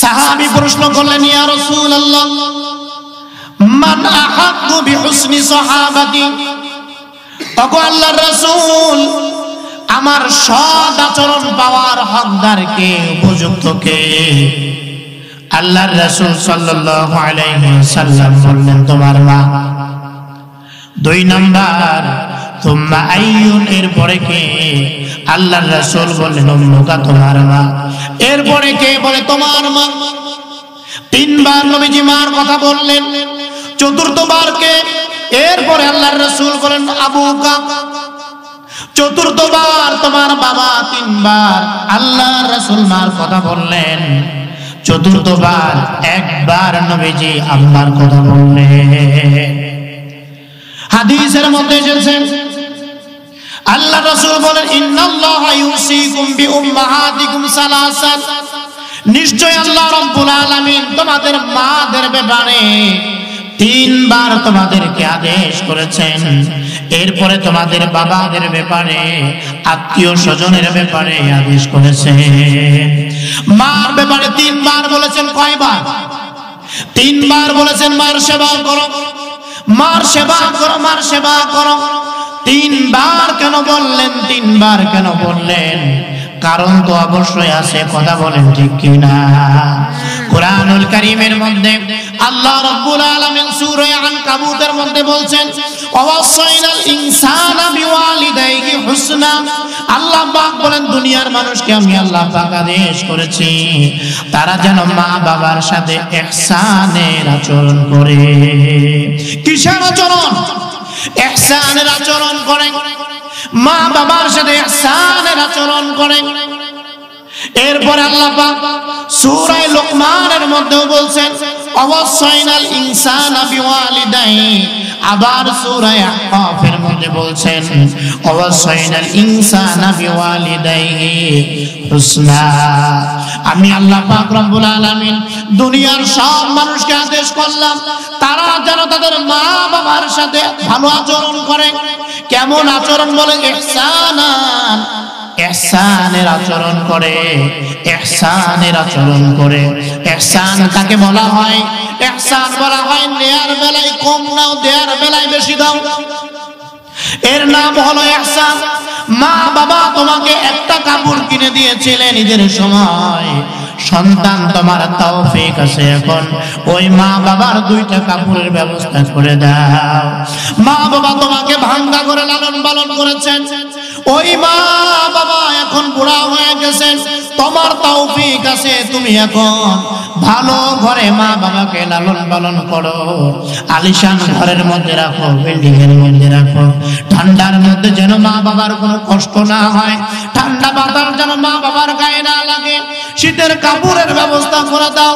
সাহাবী প্রশ্ন করলেন, ইয়া রাসূলুল্লাহ, মান আহাক্কু বিহুসনি সাহাবাতি, ওগো আল্লাহর রাসূল, আমার সৎ আচরণ পাওয়ার হকদার কে, উপযুক্ত কে? আল্লাহর রাসূল সাল্লাল্লাহু আলাইহি ওয়াসাল্লাম বললেন, তোমার মা। 2 নাম্বার তুম্মা আইয়ুন, এরপরে কে? আল্লাহর রাসূল বললেন, উম্মুকা, তোমার মা। এরপরে কে? বলে তোমার মা। 3 বার নবীজি মার কথা বললেন। 4th বার কে? এরপরে আল্লাহর রাসূল বলেন, আবুকা। 4th বার তোমার বাবা। 3 বার আল্লাহর রাসূল মার কথা বললেন। 4th বার একবার নবীজি আম্মার কথা বললেন। হাদিসের মধ্যে এসেছে, আল্লাহ রাসূল বলেন, ইন্নাল্লাহা ইউসিকুম বিউম্মাহাতিকুম সালাসাত, নিশ্চয় আল্লাহ রাব্বুল আলামিন তোমাদের মাদের ব্যাপারে 3 বার তোমাদেরকে আদেশ করেছেন। এরপরে তোমাদের বাবাদের ব্যাপারে, আত্মীয় স্বজনের ব্যাপারে আদেশ করেছেন। মার ব্যাপারে 3 বার বলেছেন। কয়বার? 3 বার বলেছেন, মার সেবা করো, মার সেবা করো, মার সেবা করো। 3 বার কেন বললেন? 3 বার কেন বললেন? কারণ তো অবশ্যই আছে, কথা বলেন ঠিক কিনা? কুরআনুল কারীমের মধ্যে আল্লাহ রাব্বুল আলামিন সূরা আনকাবুতের মধ্যে বলছেন, ওয়াসাইনাল ইনসানা বিওয়ালিদাইহি হুসনা। আল্লাহ পাক বলেন, দুনিয়ার মানুষকে আমি আল্লাহ পাক আদেশ করেছি তারা যেন মা বাবার সাথে ইহসানের আচরণ করে। কিসের আচরণ? ইহসানের আচরণ করে, মা বাবার সাথে ইহসানের আচরণ করে। এরপরে আল্লাহ পাক সূরা লোকমানের মধ্যেও বলছেন অবসাইনাল ইনসানা বিওয়ালিদাইহি, আবার সূরা আহকাফের মধ্যে বলছেন অবসাইনাল ইনসানা বিওয়ালিদাইহি হুসনা। আমি আল্লাহ পাক রব্বুল আলামিন দুনিয়ার সব মানুষকে আদেশ করলাম তারা যেন তাদের মা বাবার সাথে ভালো আচরণ করে। কেমন আচরণ? বলে ইহসানান, ইহসানের আচরণ করে, ইহসানের আচরণ করে। ইহসান কাকে বলা হয়? ইহসান বলা হয় নেয়ার বেলায় কম নাও, দেয়ার বেলায় বেশি দাও, এর নাম হলো ইহসান। মা বাবা তোমাকে একটা কাপড় কিনে দিয়েছিলেন ঈদের সময়, সন্তান তোমার তৌফিক আছে এখন ওই মা বাবার দুইটা কাপড়ের ব্যবস্থা করে দাও। মা বাবা তোমাকে ভাঙ্গা করে লালন পালন করেছেন, ওই মা বাবা এখন বুড়া হয়ে গেছেন, তোমার তৌফিক আছে তুমি এখন ভালো ঘরে মা বাবাকে লালন পালন করো, আলিশান ঘরের মধ্যে রাখো, বিল্ডিং এর মধ্যে রাখো। ঠান্ডার মধ্যে যেন মা বাবার কোনো কষ্ট না হয়, ঠান্ডা বাতাস যেন মা বাবার গায়ে না লাগে, শীতের কাপড়ের ব্যবস্থা করে দাও।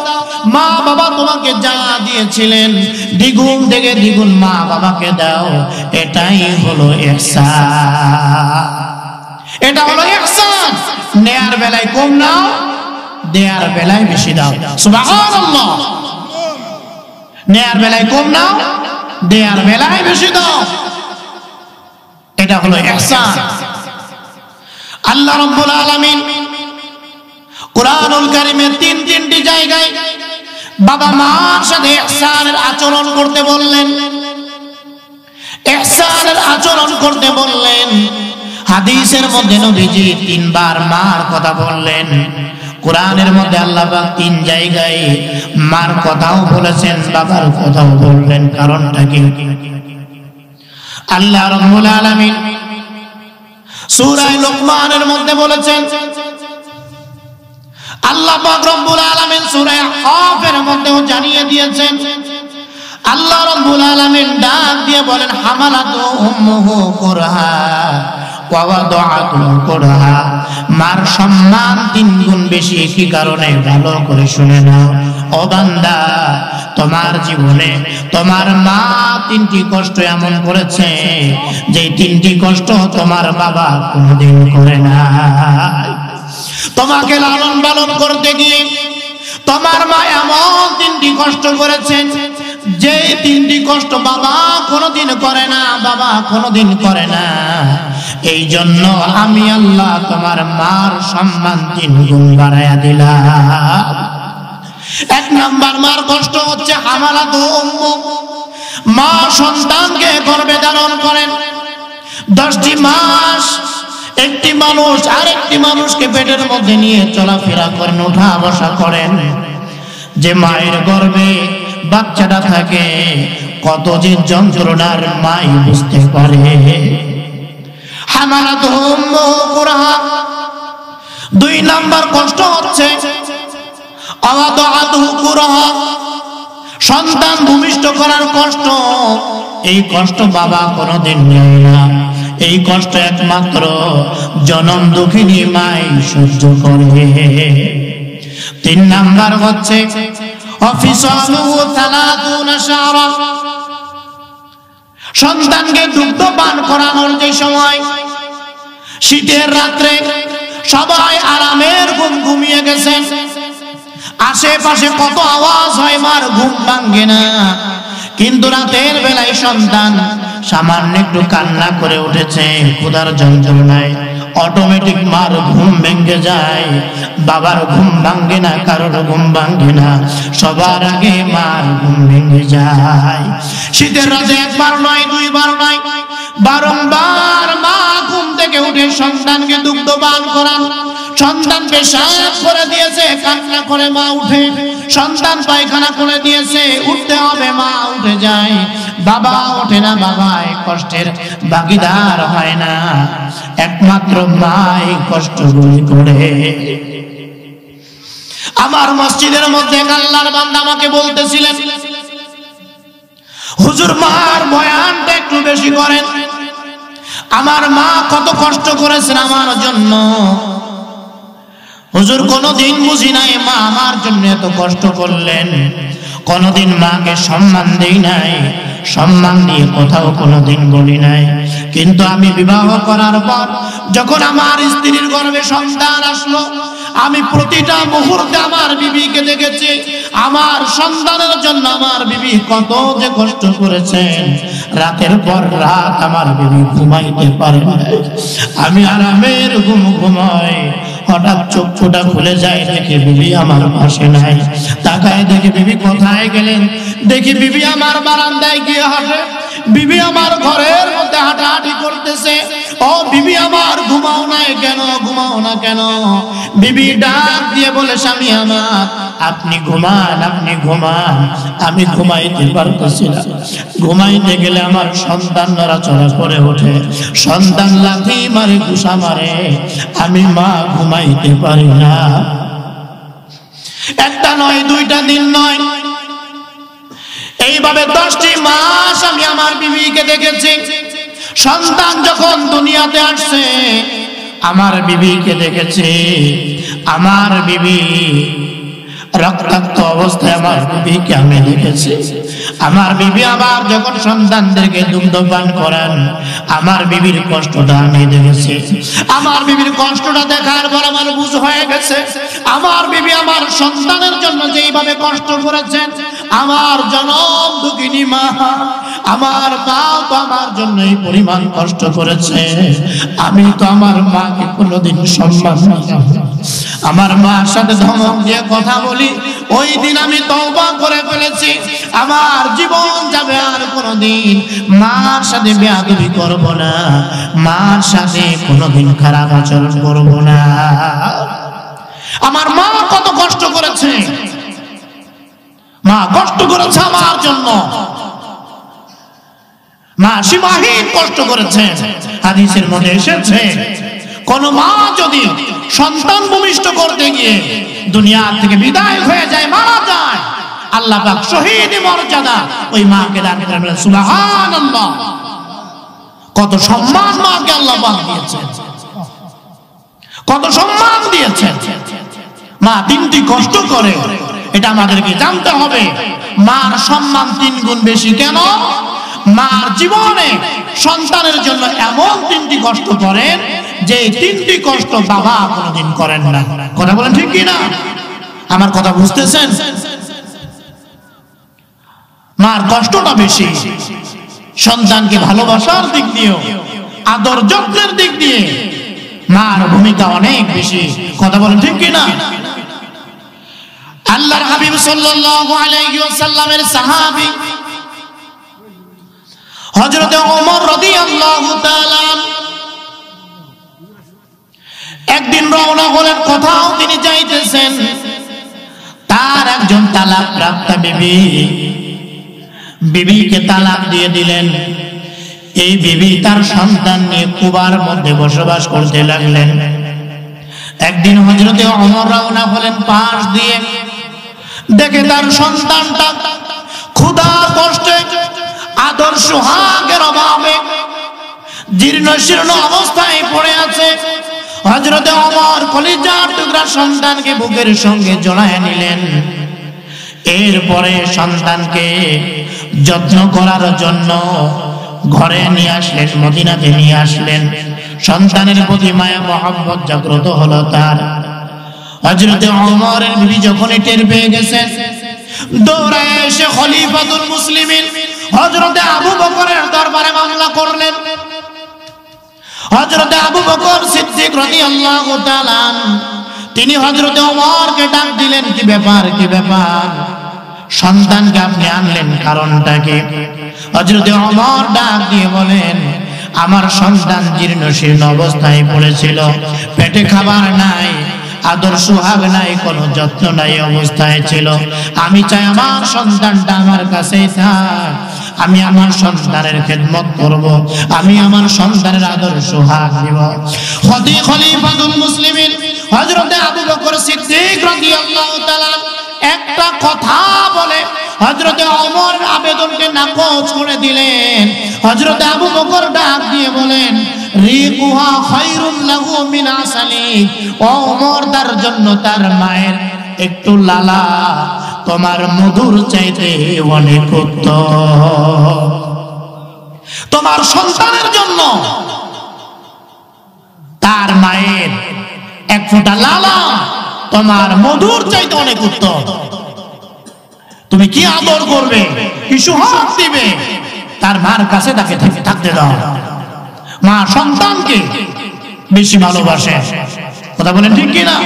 মা বাবা তোমাকে যা দিয়েছিলেন দ্বিগুণ থেকে দ্বিগুণ মা বাবাকে দাও। এটাই হলো ইহসান, এটা হলো ইহসান। নেয়ার বেলায় কম নাও, দেয়ার বেলায় বেশি দাও। সুবহানাল্লাহ। নেয়ার বেলায় কম নাও, দেয়ার বেলায় বেশি দাও, এটা হলো ইহসান। আল্লাহ রাব্বুল আলামিন কুরআনুল কারীমের তিনটি জায়গায় বাবা মার সাথে ইহসানের আচরণ করতে বললেন, ইহসানের আচরণ করতে বললেন। হাদিসের মধ্যে নবীজি তিনবার মার কথা বললেন। কোরআনের মধ্যে আল্লাহ পাক তিন জায়গায় মার কথাও বলেছেন, বাবার কথাও বললেন। কারণটা কি? আল্লাহ রাব্বুল আলামিন সূরা লোকমানের মধ্যে বলেছেন, আল্লাহ পাক রব্বুল আলামিন সূরা আহকাফের মধ্যেও জানিয়ে দিয়েছেন। আল্লাহ রব্বুল আলামিন ডাক দিয়ে বলেন হামালাতু উম্মুহু কুরহা ওয়া ওয়াদাআতু কুরহা। মার সম্মান তিন গুণ বেশি। কি কারণে? ভালো করে শুনে নাও ও বান্দা, তোমার জীবনে তোমার মা তিনটি কষ্ট এমন করেছে যে তিনটি কষ্ট তোমার বাবা কোনোদিন করে না। তোমাকে লালন পালন করতে গিয়ে তোমার মা এমন তিনটি কষ্ট করেছেন যে তিনটি কষ্ট বাবা কোনোদিন করে না, বাবা কোনোদিন করে না। এই জন্য আমি আল্লাহ তোমার মার সম্মান তিন গুণ বাড়াইয়া দিলাম। এক নাম্বার মার কষ্ট হচ্ছে হামালাতু উম্মু, মা সন্তানকে গর্ভে ধারণ করেন 10টি মাস। একটি মানুষ আরেকটি মানুষকে পেটের মধ্যে নিয়ে চলাফেরা করেন, ওঠা বসা করেন। যে মায়ের গর্ভে বাচ্চাটা থাকে কত যে যন্ত্রণার মাই বুঝতে পারে। হামালাতু উম্মু কুরহা। 2 নাম্বার কষ্ট হচ্ছে আওয়াদাতু কুরহা, সন্তান ভূমিষ্ঠ করার কষ্ট। এই কষ্ট বাবা কোনোদিন নেয় না, এই কষ্ট একমাত্র জনম দুঃখিনী মাই সহ্য করে। 3 নাম্বার হচ্ছে অফিসালুহু 30 শাহরা, সন্তানকে দুগ্ধ পান করানোর যে সময়, শীতের রাত্রে সবাই আরামের ঘুম ঘুমিয়ে গেছেন, আশেপাশে কত আওয়াজ হয়, মার ঘুম ভাঙে না। কিন্তু রাতের বেলায় সন্তান সামান্য একটু কান্না করে উঠেছে ক্ষুধার যন্ত্রণায়, অটোমেটিক মার ঘুম ভেঙে যায়। বাবার ঘুম ভাঙে না, কারোর ঘুম ভাঙে না, সবার আগে মার ঘুম ভেঙে যায়। শীতের রাতে একবার নয়, 2 বার নয়, বারংবার মা ঘুম থেকে উঠে সন্তানকে দুগ্ধ পান করান। সন্তান পেশাব করে দিয়েছে, কান্না করে মা উঠে। সন্তান পায়খানা করে দিয়েছে, উঠতে হবে, মা উঠে যায়। বাবা ওঠে না, বাবা এই কষ্টের ভাগীদার হয় না, একমাত্র মা এই কষ্টগুলি করে। আমার মসজিদের মধ্যে আল্লাহর বান্দা আমাকে বলতেছিলেন, হুজুর মার বয়ানটা একটু বেশি করেন। আমার মা কত কষ্ট করেছেন আমার জন্য, হুজুর কোনদিন বুঝি নাই মা আমার জন্য এত কষ্ট করলেন। কোনদিন মাকে সম্মান দেই নাই, সম্মান দিয়ে কোথাও কোনদিন বলি নাই। কিন্তু আমি বিবাহ করার পর যখন আমার স্ত্রীর গর্ভে সন্তান আসলো, আমি প্রতিটা মুহূর্তে আমার বিবিকে দেখেছি। আমার সন্তানের জন্য আমার বিবি কত যে কষ্ট করেছেন। রাতের পর রাত আমার বিবি ঘুমাইতে পারে না, আমি আরামের ঘুম ঘুমাই। হঠাৎ চোখটা খুলে যায়, দেখি বিবি আমার পাশে নাই। তাকায় দেখি বিবি কোথায় গেলেন, দেখি বিবি আমার বারান্দায় গিয়ে হাঁটে, বিবি আমার ঘরের মধ্যে হাঁটাহাঁটি করতেছে। ও বিবি আমার ঘুমাও না কেন, ঘুমাও না কেন? বিবি ডাক দিয়ে বলে, স্বামী আমার আপনি ঘুমান, আপনি ঘুমান। আমি ঘুমাইতে পারতেছি না, ঘুমাইতে গেলে আমার সন্তান নড়াচড়া করে ওঠে, সন্তান লাথি মারে, ঘুষা মারে, আমি মা ঘুমাইতে পারি না। একটা নয়, দুইটা দিন নয়, এইভাবে 10টি মাস আমি আমার বিবিকে দেখেছি। সন্তান যখন দুনিয়াতে আসছে, আমার বিবিকে দেখেছি। আমার বিবি রক্তাক্ত অবস্থায় আমার বিবিকে আমি দেখেছি। আমার বিবি আবার যখন সন্তানদেরকে দুগ্ধ পান করান, আমার বিবির কষ্টটা আমি দেখেছি। আমার বিবির কষ্টটা দেখার পর আমার বুঝ হয়ে গেছে, আমার বিবি আমার সন্তানের জন্য যেইভাবে কষ্ট করেছেন, আমার জনম দুঃখিনী মা, আমার মা তো আমার জন্য এই পরিমাণ কষ্ট করেছে। আমি তো আমার মাকে কোনোদিন সম্মান দিই, আমার মার সাথে ধমক দিয়ে কথা বলি। ওই দিন আমি তওবা করে ফেলেছি, আমার জীবন যাবে আর কোনোদিন মার সাথে বেয়াদবি করব না, মার সাথে কোনোদিন খারাপ আচরণ করব না। আমার মা কত কষ্ট করেছে, মা কষ্ট করেছে আমার জন্য, মা সীমাহীন কষ্ট করেছে। হাদিসের মধ্যে এসেছে, কোন মা যদি সন্তান ভূমিষ্ঠ করতে গিয়ে দুনিয়া থেকে বিদায় হয়ে যায়, মারা যায়, আল্লাহ পাক শহীদ মর্যাদা ওই মাকে দান করে বলেন সুবহানাল্লাহ। কত সম্মান মাকে আল্লাহ পাক দিয়েছেন, কত সম্মান দিয়েছেন। মা 3টি কষ্ট করে, এটা আমাদেরকে জানতে হবে। মার সম্মান 3 গুণ বেশি কেন? মার জীবনে সন্তানের জন্য এমন 3টি কষ্ট করেন যে 3টি কষ্ট বাবা কোনোদিন করেন না। কথা বলেন ঠিক কি না? আমার কথা বুঝতেছেন? মার কষ্টটা বেশি, সন্তানকে ভালোবাসার দিক দিয়েও, আদর যত্নের দিক দিয়ে মার ভূমিকা অনেক বেশি। কথা বলেন ঠিক কি না? আল্লাহর হাবিব সাল্লাল্লাহু আলাইহি ওয়াসাল্লামের সাহাবী হযরত ওমর রাদিয়াল্লাহু তাআলা একদিন রওনা হলেন, কোথাও তিনি যাইতেছেন। তার একজন তালাক প্রাপ্তা বিবিকে তালাক দিয়ে দিলেন। এই বিবি তার সন্তান নিয়ে কুবার মধ্যে বসবাস করতে লাগলেন। একদিন হযরত ওমর রওনা হলেন পাশ দিয়ে, দেখে তার সন্তানটা ক্ষুধা কষ্টে, আদর সোহাগের অভাবে জীর্ণ শীর্ণ অবস্থায় পড়ে আছে। হযরত ওমর কলিজার টুকরা সন্তানকে বুকের সঙ্গে জড়ায় নিলেন। এরপরে সন্তানকে যত্ন করার জন্য ঘরে নিয়ে আসলেন, মদিনাতে নিয়ে আসলেন। সন্তানের প্রতি মায়া মহব্বত জাগ্রত হলো তার। হযরত ওমরের বিবি যখন টের পেয়ে গেছেন, দৌড়ায় এসে খলিফাতুল মুসলিমিন হযরত আবু বকরের দরবারে মামলা করলেন। হযরত আবু বকর সিদ্দিক রাদিয়াল্লাহু তাআলা তিনি হযরত ওমরকে ডাক দিলেন, কি ব্যাপার, কি ব্যাপার? সন্তানকে আপনি আনলেন, কারণটা কি? হযরত ওমর ডাক দিয়ে বলেন, আমার সন্তান জীর্ণ শীর্ণ অবস্থায় পড়েছিল, পেটে খাবার নাই, আদর সোহাগ নাই, কোনো যত্ন নাই অবস্থায় ছিল। আমি চাই আমার সন্তানটা আমার কাছেই থাক, আমি আমার সন্তানের খেদমত করব, আমি আমার সন্তানের আদর সোহাগ দিব। খলিফাতুল মুসলিমিন হযরত আবু বকর সিদ্দিক রাদিয়াল্লাহু তাআলা একটা কথা বলে হযরতে ওমর আবেদনকে নাকচ করে দিলেন। হযরতে আবু বকর ডাক দিয়ে বলেন, রিকুহা খায়রুল লাহু মিন আসালি। ওমর, তার জন্য তার মায়ের একটু লালা তোমার মধুর চাইতে অনেক উত্তম। তোমার সন্তানের জন্য তার মায়ের এক ফোঁটা লালা তোমার মধুর চাইতে অনেক উত্তম। তুমি কি আদর করবে, কি সুহাগ দিবে, তার মার কাছে তাকে থাকতে দাও। মা সন্তানকে বেশি ভালোবাসে, কথা বলেন ঠিক কিনা?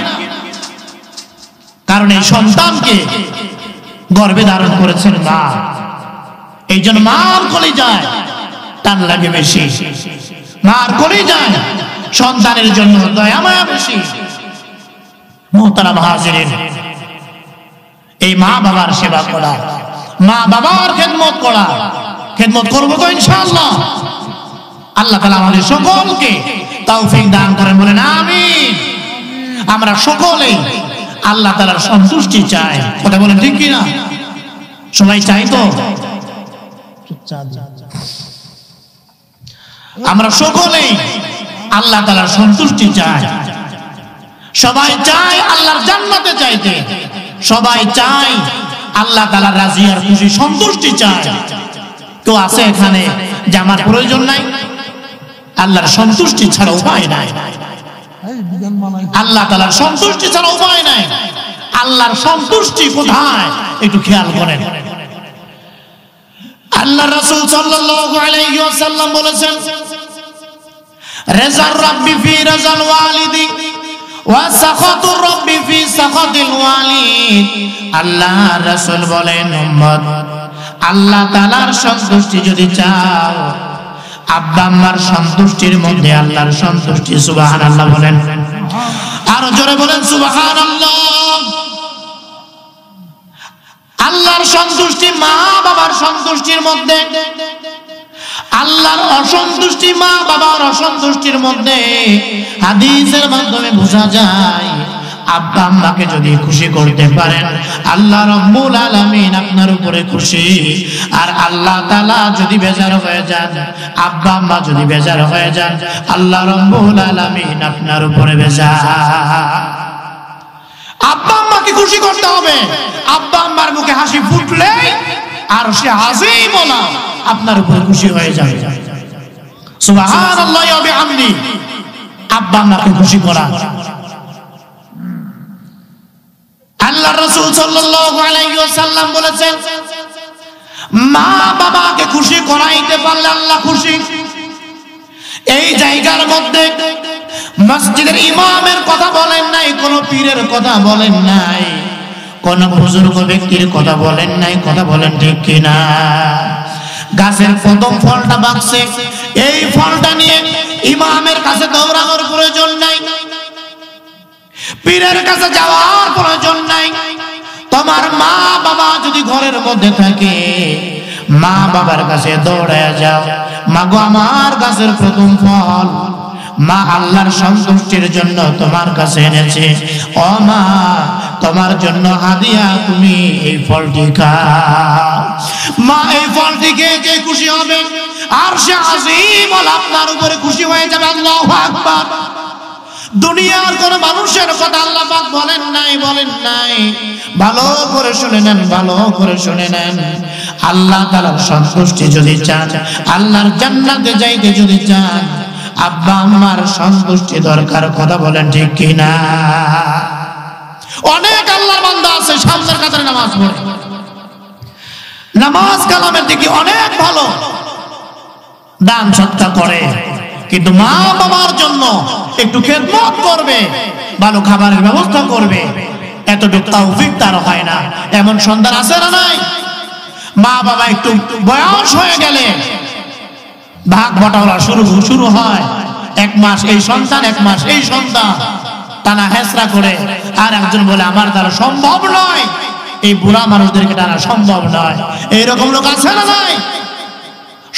কারণ এই সন্তানকে গর্ভে ধারণ করেছেন মা, এই জন্য মার কলিজায় টান লাগে বেশি, মার কলিজায় সন্তানের জন্য দয়া মায়া বেশি। মুহতারাম হাজিরিন, এই মা বাবার সেবা করা, মা বাবার খেদমত করা, খেদমত করবো তো ইনশাআল্লাহ। আল্লাহ তাআলা আমাদের সকলকে তৌফিক দান করেন, বলেন আমিন। আমরা সকলেই আল্লাহ তাআলার সন্তুষ্টি চাই, কথা বলেন ঠিক কিনা? সবাই চাই তো? আমরা সকলেই আল্লাহ তাআলার সন্তুষ্টি চাই, সবাই চাই আল্লাহর জান্নাতে যাইতে, সবাই চাই আল্লাহ তাআলার রাজি আর খুশি সন্তুষ্টি চাই। তো আছে এখানে যে আমার প্রয়োজন নাই, আল্লাহর সন্তুষ্টি ছাড়া উপায় নাই, আল্লাহ তাআলার সন্তুষ্টি ছাড়া উপায় নাই। আল্লাহর সন্তুষ্টি কোথায় একটু খেয়াল করেন। আল্লাহ রাসূল সাল্লাল্লাহু আলাইহি ওয়াসাল্লাম বলেছেন, রিজার রাব্বি ফি রিজাল ওয়ালিদি ওয়া সাখাতুর রাব্বি ফি সাখাতিল ওয়ালিদ। আল্লাহ রাসূল বলেন, উম্মত, আল্লাহ তাআলার সন্তুষ্টি যদি চাও, আব্বা আম্মার সন্তুষ্টির মধ্যে আল্লাহর সন্তুষ্টি। সুবহানাল্লাহ বলেন, আরো জোরে বলেন সুবহানাল্লাহ। আল্লাহর সন্তুষ্টি মা বাবার সন্তুষ্টির মধ্যে, আল্লাহর অসন্তুষ্টি মা বাবার অসন্তুষ্টির মধ্যে। হাদিসের মাধ্যমে বোঝা যায়, আব্বা আম্মাকে যদি খুশি করতে পারেন, আল্লাহ রাব্বুল আলামিন আপনার উপরে খুশি। আর আল্লাহ তাআলা যদি বেজার হয়ে যান, আব্বা আম্মা যদি বেজার হয়ে যান, আল্লাহ রাব্বুল আলামিন আপনার উপরে বেজার। আব্বা আম্মাকে খুশি করতে হবে। আব্বা আম্মার মুখে হাসি ফুটলে আর সে আজিম ওয়ালা আপনার উপরে খুশি হয়ে যাবে। সুবহানাল্লাহি ওয়া বিহামদি। আব্বা আম্মাকে খুশি করা। আল্লাহ রাসূল সাল্লাল্লাহু আলাইহি ওয়াসাল্লাম বলেছেন, মা বাবাকে খুশি করাইতে পারলে আল্লাহ খুশি। এই জায়গার মধ্যে মসজিদের ইমামের কথা বলেন নাই, কোন পীরের কথা বলেন নাই, কোন বুজুর্গ ব্যক্তির কথা বলেন নাই, কথা বলেন ঠিক কিনা? গাছের প্রথম ফলটা বাকছে, এই ফলটা নিয়ে ইমামের কাছে দৌড়ানোর প্রয়োজন নাই, পীরের কাছে যাওয়ার প্রয়োজন নাই। তোমার মা বাবা যদি ঘরের মধ্যে থাকে, মা বাবার কাছে দৌড়ায় যাও, মাগো আমার গাছের প্রথম ফল মা আল্লাহর সন্তুষ্টির জন্য তোমার কাছে এনেছে, ও মা তোমার জন্য হাদিয়া, তুমি এই ফলটি খাও। মা এই ফলটি খেয়ে যে খুশি হবে, আর সে আজিম আপনার উপরে খুশি হয়ে যাবে। আল্লাহু আকবার। দুনিয়ার কোন মানুষের কথা আল্লাহ পাক বলেন নাই, বলেন নাই। ভালো করে শুনে নেন, ভালো করে শুনে নেন। আল্লাহ তাআলার সন্তুষ্টি যদি চান, আল্লাহর জান্নাতে যাইতে যদি চান, আব্বা আম্মার সন্তুষ্টি দরকার, কথা বলেন ঠিক কিনা? অনেক আল্লাহর বান্দা আছে সামনের কাতারে নামাজ পড়ে, নামাজ কালামের দিকে অনেক ভালো, দান সৎকার করে, কিন্তু মা বাবার জন্য একটু খেদমত করবে, ভালো খাবারের ব্যবস্থা করবে, এতটুকু তৌফিক তার হয় না। এমন সন্তান আছে না নাই? মা বাবা একটু বয়স হয়ে গেলে ভাগ বটাওয়ালা শুরু হয়। এক মাস এই সন্তান, এক মাস এই সন্তান, টানা হেসরা করে। আর একজন বলে আমার দ্বারা সম্ভব নয়, এই বুড়া মানুষদেরকে টানা সম্ভব নয়। এইরকম লোক আছে না নাই?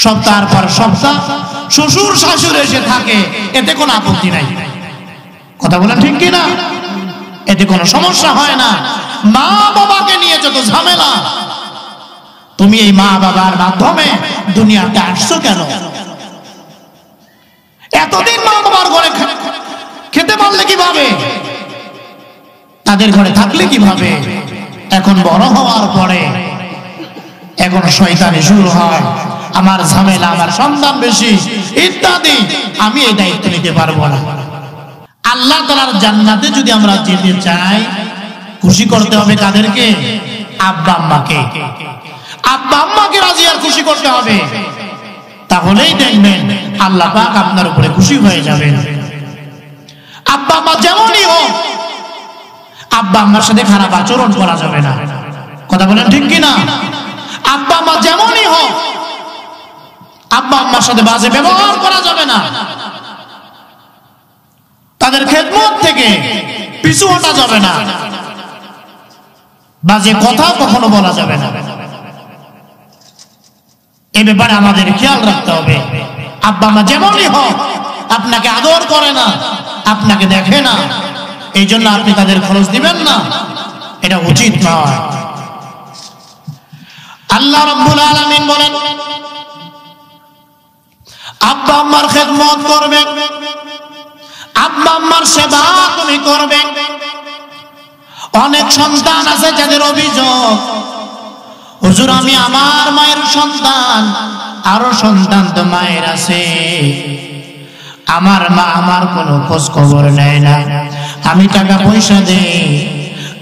সপ্তাহের পর সপ্তাহ শ্বশুর শাশুড়ি এসে থাকে, এতে কোনো আপত্তি নাই, কথা বলেন ঠিক কিনা? এতে কোনো সমস্যা হয় না। মা বাবাকে নিয়ে যত ঝামেলা, তুমি এই মা বাবার মাধ্যমে দুনিয়াতে আসছো কেন? এতদিন মা বাবার ঘরে খেতে পারলে কিভাবে? তাদের ঘরে থাকলে কিভাবে? এখন বড় হওয়ার পরে এখন শয়তানি শুরু হয়, আমার ঝামেলা, আমার সন্তান বেশি ইত্যাদি, আমি এই দায়িত্ব নিতে পারবো না। আল্লাহ তাআলার জান্নাতে যদি আমরা যেতে চাই, খুশি করতে হবে কাদেরকে? আব্বা আম্মাকে। আব্বা আম্মাকে রাজি আর খুশি করতে হবে, তাহলেই দেখবেন আল্লাহ পাক আপনার উপরে খুশি হয়ে যাবেন। আব্বা আম্মা যেমনই হোক, আব্বা আম্মার সাথে খারাপ আচরণ করা যাবে না। কথা বলেন ঠিক কিনা? আব্বা আম্মা যেমনই হোক, আব্বা আম্মার সাথে বাজে ব্যবহার করা যাবে না। তাদের খেদমত থেকে পিছু হটা যাবে না, বাজে কথা কখনো বলা যাবে না। এই ব্যাপারে আমাদের খেয়াল রাখতে হবে। আব্বা আম্মা যেমনই হোক, আপনাকে আদর করে না, আপনাকে দেখে না, এই জন্য আপনি তাদের খরচ দিবেন না, এটা উচিত নয়। আল্লাহ রাব্বুল আলামিন বলেন, আব্বা আম্মার খেদমত করবে, আব্বা আম্মার সেবা তুমি করবে। অনেক সন্তান আছে যাদের অভিযোগ, হুজুর আমি আমার মায়ের সন্তান, আরো সন্তান তো মায়ের আছে, আমার মা আমার কোনো খোঁজ খবর নেয় না, আমি টাকা পয়সা দেই,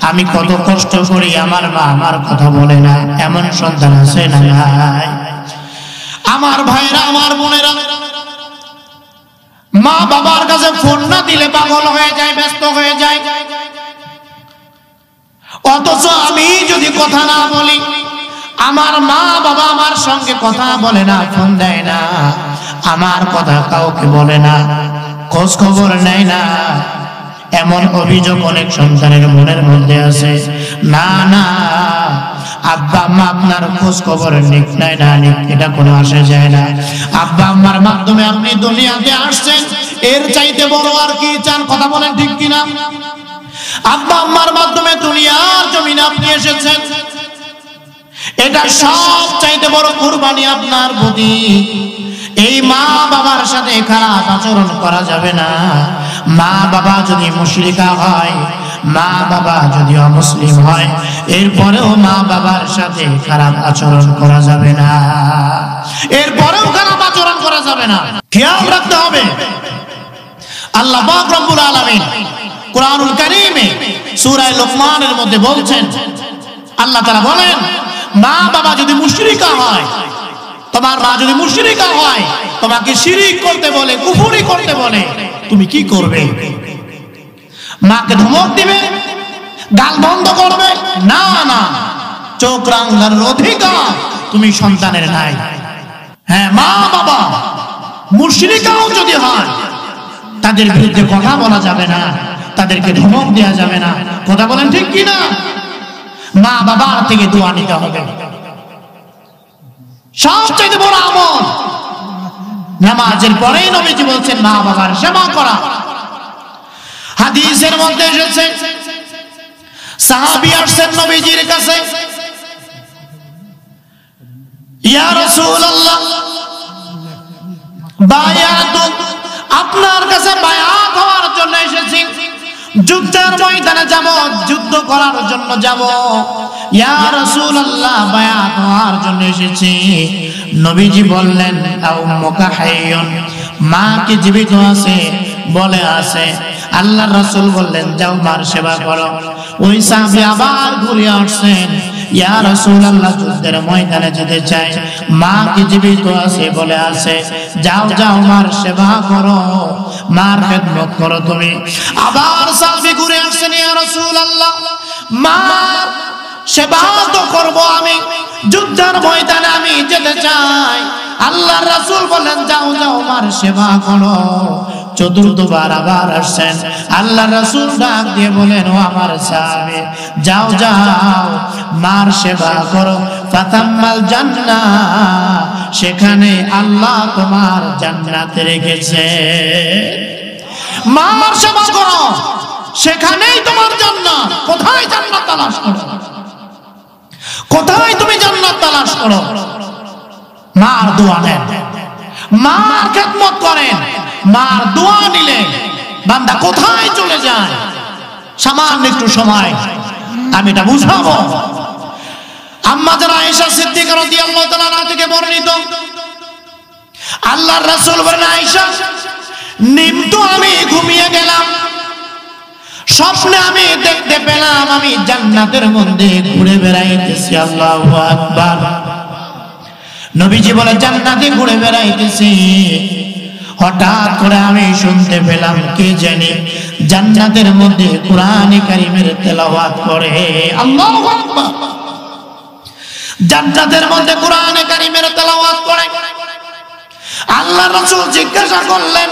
আমি কত কষ্ট করি, আমার মা আমার কথা বলে না, এমন সন্তান আছে না নাই? আমার ভাইরা, আমার বোনেরা, মা বাবার কাছে ফোন না দিলে পাগল হয়ে যায়, ব্যস্ত হয়ে যায়। অথচ আমি যদি কথা না বলি, আমার মা বাবা আমার সঙ্গে কথা বলে না, ফোন দেয় না, আমার কথা কাউকে বলে না, খোঁজ খবর নেয় না, এমন অভিযোগ অনেক সন্তানের মনের মধ্যে আছে। না না, আব্বা আম্মা আপনার খোঁজ খবর নিক নাই না নিক, এটা কোনো আসে যায় না। আব্বা আম্মার মাধ্যমে আপনি দুনিয়াতে আসছেন, এর চাইতে বড় আর কি চান? কথা বলেন ঠিক কিনা? আব্বা আম্মার মাধ্যমে দুনিয়ার জমিনে আপনি এসেছেন, এটা সব চাইতে বড় কুরবানি আপনার প্রতি। এই মা বাবার সাথে খারাপ আচরণ করা যাবে না। মা বাবা যদি মুশরিকা হয়, মা বাবা যদি অমুসলিম হয়, এরপরেও মা বাবার সাথে খারাপ আচরণ করা যাবে না, এরপরেও খারাপ আচরণ করা যাবে না। খেয়াল রাখতে হবে। আল্লাহ পাক রব্বুল আলামিন কুরআনুল কারীমে সূরা লুকমানের মধ্যে বলছেন, আল্লাহ তাআলা বলেন, মা বাবা যদি মুশরিকা হয়, তোমার মা যদি মুশরিকা হয়, তোমাকে শিরিক করতে বলে, কুফরি করতে বলে, তুমি কি করবে? মাকে ধমক দিবে, গাল বন্ধ করবে? না না, চোখ রাঙানোর অধিকার তুমি সন্তানের নাই। হ্যাঁ, মা বাবা মুশরিকাও যদি হয়, তাদের বিরুদ্ধে কথা বলা যাবে না, তাদেরকে ধমক দেওয়া যাবে না। কথা বলেন ঠিক কিনা? মা বাবার থেকে দোয়া নিতে হবে। সবচেয়ে বড় আমল নামাজের পরেই নবীজি বলছেন মা বাবার সেবা করা। হাদিসের মধ্যে এসেছে, সাহাবী আসছেন নবীজির কাছে, ইয়া রাসূলুল্লাহ বায়াতু, আপনার কাছে বায়াত হওয়ার জন্য এসেছি, যুদ্ধের ময়দানে যাব, যুদ্ধ করার জন্য যাব। ইয়া রাসূলুল্লাহ বায়াত হওয়ার জন্য এসেছি। নবীজি বললেন, উম্মুকা হাইয়ুন, মা কি জীবিত আছে? বলে আছে। আল্লাহর রাসূল বললেন, যাও মার সেবা করো। ওই সাহাবী আবার ঘুরে আসছেন, ইয়া রাসূলুল্লাহ যুদ্ধের ময়দানে যেতে চাই, মা কি জীবিত আছে? বলে আছে। যাও যাও মার সেবা করো, মার খেদমত করো তুমি। আবার সাহাবী ঘুরে আসছেন, ইয়া রাসূলুল্লাহ মার সেবা তো করব আমি, যুদ্ধের ময়দানে আমি যেতে চাই। আল্লাহর রাসূল বলেন, যাও যাও মার সেবা করো। চতুর্থবার আবার আসছেন, আল্লাহর রাসূল ডাক দিয়ে বলেন, ও আমার সাহাবী, যাও যাও মার সেবা করো, ফাতাম্মাল জান্নাহ, সেখানে আল্লাহ তোমার জান্নাত রেখেছে। মার সেবা করো, সেখানেই তোমার জান্নাত। কোথায় জান্নাত তালাশ করো? কোথায় তুমি জান্নাত তালাশ করো, মার দোয়া নেন, মার খেদমত করেন। মার দোয়া নিলে বান্দা কোথায় চলে যায়? সামান্য একটু সময় আমি এটা বুঝাবো। আম্মা জান আয়েশা সিদ্দিকা রাদিয়াল্লাহু তাআলা আনহা থেকে বর্ণিত, আল্লাহর রাসূল বলেন, আয়েশা নিমতো আমি ঘুমিয়ে গেলাম, স্বপ্নে আমি দেখতে পেলাম আমি জান্নাতের মধ্যে ঘুরে বেড়াইতেছি। আল্লাহু আকবার। নবীজি বলে জান্নাতে ঘুরে বেড়াইতেছি, হঠাৎ করে আমি শুনতে পেলাম কে জানি জান্নাতের মধ্যে কোরআনে কারীমের তেলাওয়াত করে। আল্লাহু আকবার। জান্নাতের মধ্যে কোরআনে কারীমের তেলাওয়াত করে। আল্লাহর রাসূল জিজ্ঞাসা করলেন,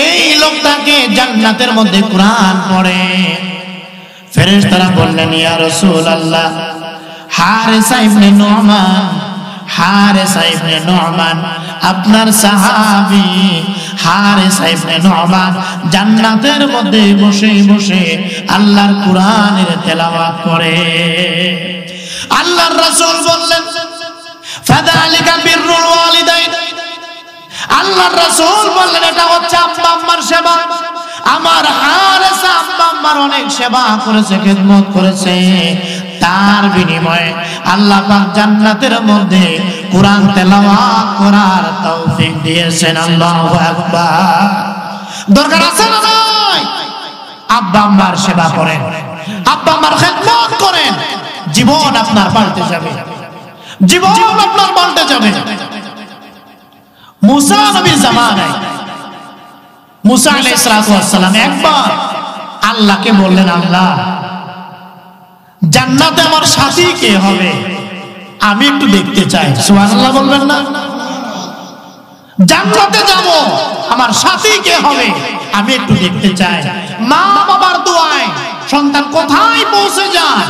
এই লোকটাকে জান্নাতের মধ্যে কোরআন পড়ে? ফেরেশতারা বললেন, ইয়া রাসূলুল্লাহ, হারিসা ইবনে নু'মান, হারিসা ইবনে নু'মান আপনার সাহাবী। হারিসা ইবনে নু'মান জান্নাতের মধ্যে বসে বসে আল্লাহর কোরআনের তেলাওয়াত করে। আল্লাহর রাসূল বললেন, ফাযালিকা বিররুল ওয়ালিদাইন। আল্লাহর রাসূল বললেন, এটা হচ্ছে আব্বা আম্মার সেবা। আমার হারিসা আব্বা আম্মার অনেক সেবা করেছে, খেদমত করেছে, তার বিনিময়ে আল্লাহ পাক জান্নাতের মধ্যে কোরআন তেলাওয়াত করার তৌফিক দিয়েছেন। আল্লাহু আকবার। দরকার আছে না নাই? আব্বা আম্মার সেবা করেন, আব্বা আম্মার খেদমত করেন, জীবন আপনার পাল্টে যাবে, জীবন আপনার পাল্টে যাবে। মুসা নবীর জামানায় মুসা আলাইহিস সালাতু ওয়াস সালাম একবার আল্লাহকে বললেন, আল্লাহ জান্নাতে আমার সাথী কে হবে? আমি একটু দেখতে চাই। সুবহানাল্লাহ বলবেন না? জান্নাতে যাব, আমার সাথী কে হবে আমি একটু দেখতে চাই। মা বাবার দোয়ায় সন্তান কোথায় পৌঁছে যায়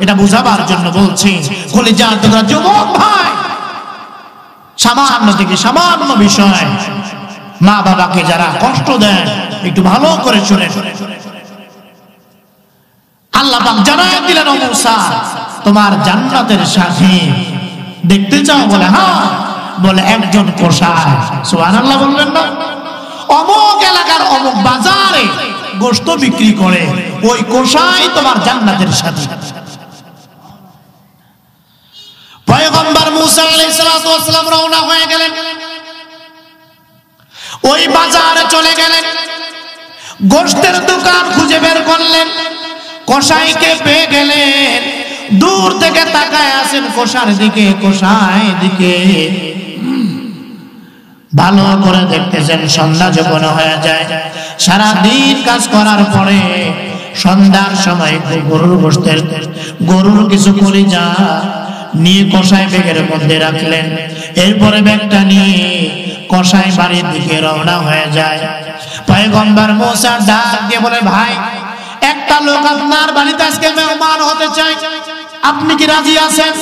এটা বুঝাবার জন্য বলছি। কলিজার টুকরা যুবক ভাই, সামান্য থেকে সামান্য বিষয় মা বাবাকে যারা কষ্ট দেন একটু ভালো করে শুনে। আল্লাহ পাক জানায় দিলেন, ও মুসা তোমার জান্নাতের সাথী দেখতে চাও? বলে হ্যাঁ। বলে একজন কসাই। সুবহানাল্লাহ বলবেন না? অমুক এলাকার অমুক বাজারে গোশত বিক্রি করে, ওই কসাই তোমার জান্নাতের সাথী। পয়গম্বর মুসা আলাইহিস সালাতু ওয়াস সালাম রওনা হয়ে গেলেন, ওই বাজারে চলে গেলেন, গোশতের দোকান খুঁজে বের করলেন, কসাইকে পেয়ে গেলেন। দূর থেকে তাকায় আছেন কসার দিকে, কসাই দিকে ভালো করে দেখতেছেন। সন্ধ্যা যখন হয়ে যায়, সারা দিন কাজ করার পরে সন্ধ্যার সময় গরুর কিছু কলিজা নিয়ে কসাই ব্যাগের মধ্যে রাখলেন। এরপরে ব্যাগটা নিয়ে কসাই বাড়ির দিকে রওনা হয়ে যায়। পয়গম্বর মুসা ডাক দিয়ে বলে, ভাই একটা লোক আপনার বাড়িতে আজকে মেহমান হতে চায়, আপনি কি রাজি আছেন?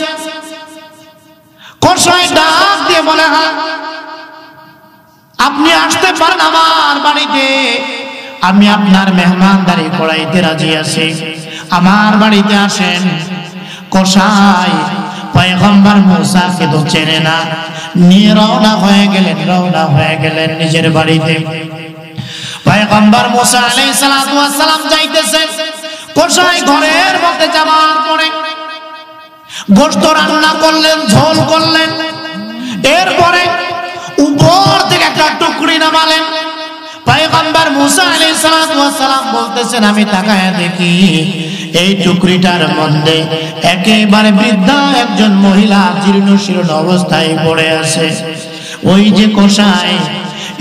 কসাই ডাক দিয়ে বলে, হ্যাঁ আপনি আসতে পারেন আমার বাড়িতে, আমি আপনার মেহমানদারি করাইতে রাজি আছি, আমার বাড়িতে আসেন। কসাই পয়গম্বর মুসাকে তো চেনে না, নিয়ে রওনা হয়ে গেলেন নিজের বাড়িতে। পয়গম্বর মুসা আলাইহিস সালাতু ওয়াস সালাম যাইতেছেন, কসাই ঘরের মধ্যে যাওয়ার পরে গোশত রান্না করলেন, ঝোল করলেন, এরপরে উপর থেকে একটা টুকরি নামালেন। পয়গম্বর মুসা আলাইহিস সালাতু ওয়াস সালাম বলতেছেন, আমি তাকায়া দেখি এই টুকরিটার মধ্যে একেবারে বৃদ্ধা একজন মহিলা জীর্ণ শীর্ণ অবস্থায় পড়ে আছে। ওই যে কসাই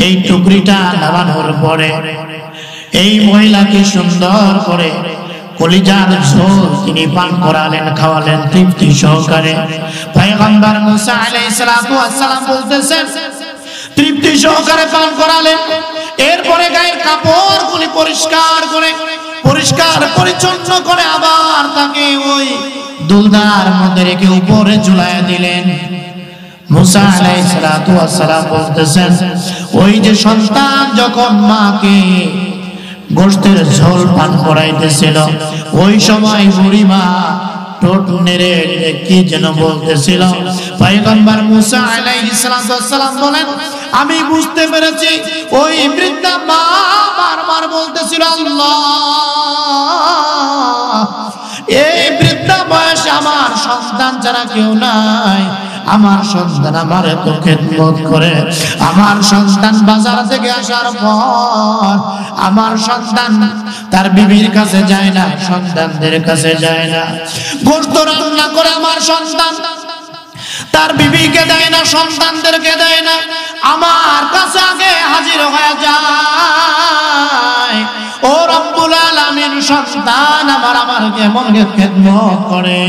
এই টুকরিটা নামানোর পরে এই মহিলাকে সুন্দর করে কলিজার ঝোল তিনি পান করালেন, খাওয়ালেন তৃপ্তি সহকারে। পয়গম্বর মুসা আলাইহিস সালাতু ওয়াস সালাম বলতেছেন, তৃপ্তি সহকারে পান করালেন। এরপরে গায়ের কাপড়গুলি পরিষ্কার পরিচ্ছন্ন করে আবার তাকে ওই দুলদার মধ্যে রেখে উপরে ঝুলাইয়া দিলেন। মুসা আলাইহিস সালাতু ওয়াস সালাম বলতেছেন, ওই যে সন্তান যখন মাকে গোশতের ঝোল পান করাইতেছিল, ওই সময় বুড়ি মা ঠোঁট নেড়ে কি যেন বলতেছিল। পয়গম্বর মুসা আলাইহিস সালাম বলেন, আমি বুঝতে পেরেছি ওই বৃদ্ধা মা বারবার বলতেছিল, আল্লাহ, এই বৃদ্ধা বয়সে আমার সন্তান ছাড়া কেউ নাই, আমার সন্তান আমার এত খেদমত করে, আমার সন্তান বাজার থেকে আসার পর আমার সন্তান তার বিবির কাছে যায় না, সন্তানদের কাছে যায় না, গোশত রান্না করে আমার সন্তান তার বিবিকে দেয় না, সন্তানদেরকে দেয় না, আমার কাছে আগে হাজির হয়ে যায়। ও রব্বুল আলামিন, সন্তান আমার কেমন খেদমত করে,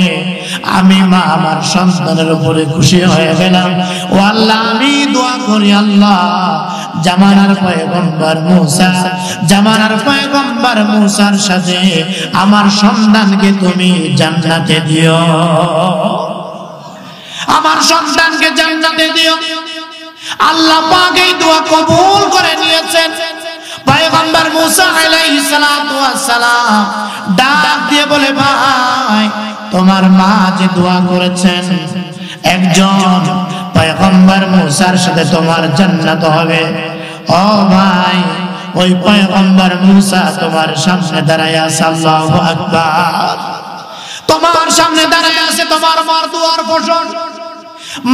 আমি মা আমার সন্তানের উপরে খুশি হয়ে গেলাম। ও আল্লাহ, আমি দোয়া করি, আল্লাহ, জামানার পয়গম্বর মুসার সাথে আমার সন্তানকে তুমি জান্নাতে দিও, আমার সন্তানকে জান্নাতে দিও। আল্লাহ পাক এই দোয়া কবুল করে নিয়েছেন। পয়গম্বর মুসা আলাইহিস সালাতু ওয়াস সালাম ডাক দিয়ে বলে, ভাই, তোমার মা যে দোয়া করেছেন, একজন পয়গম্বর মুসার সাথে তোমার জান্নাত হবে। ও ভাই, ওই পয়গম্বর মুসা তোমার সামনে দাঁড়ায় আছে, আল্লাহু আকবার, তোমার সামনে দাঁড়ায় আছে তোমার মার দোয়ার ফসল।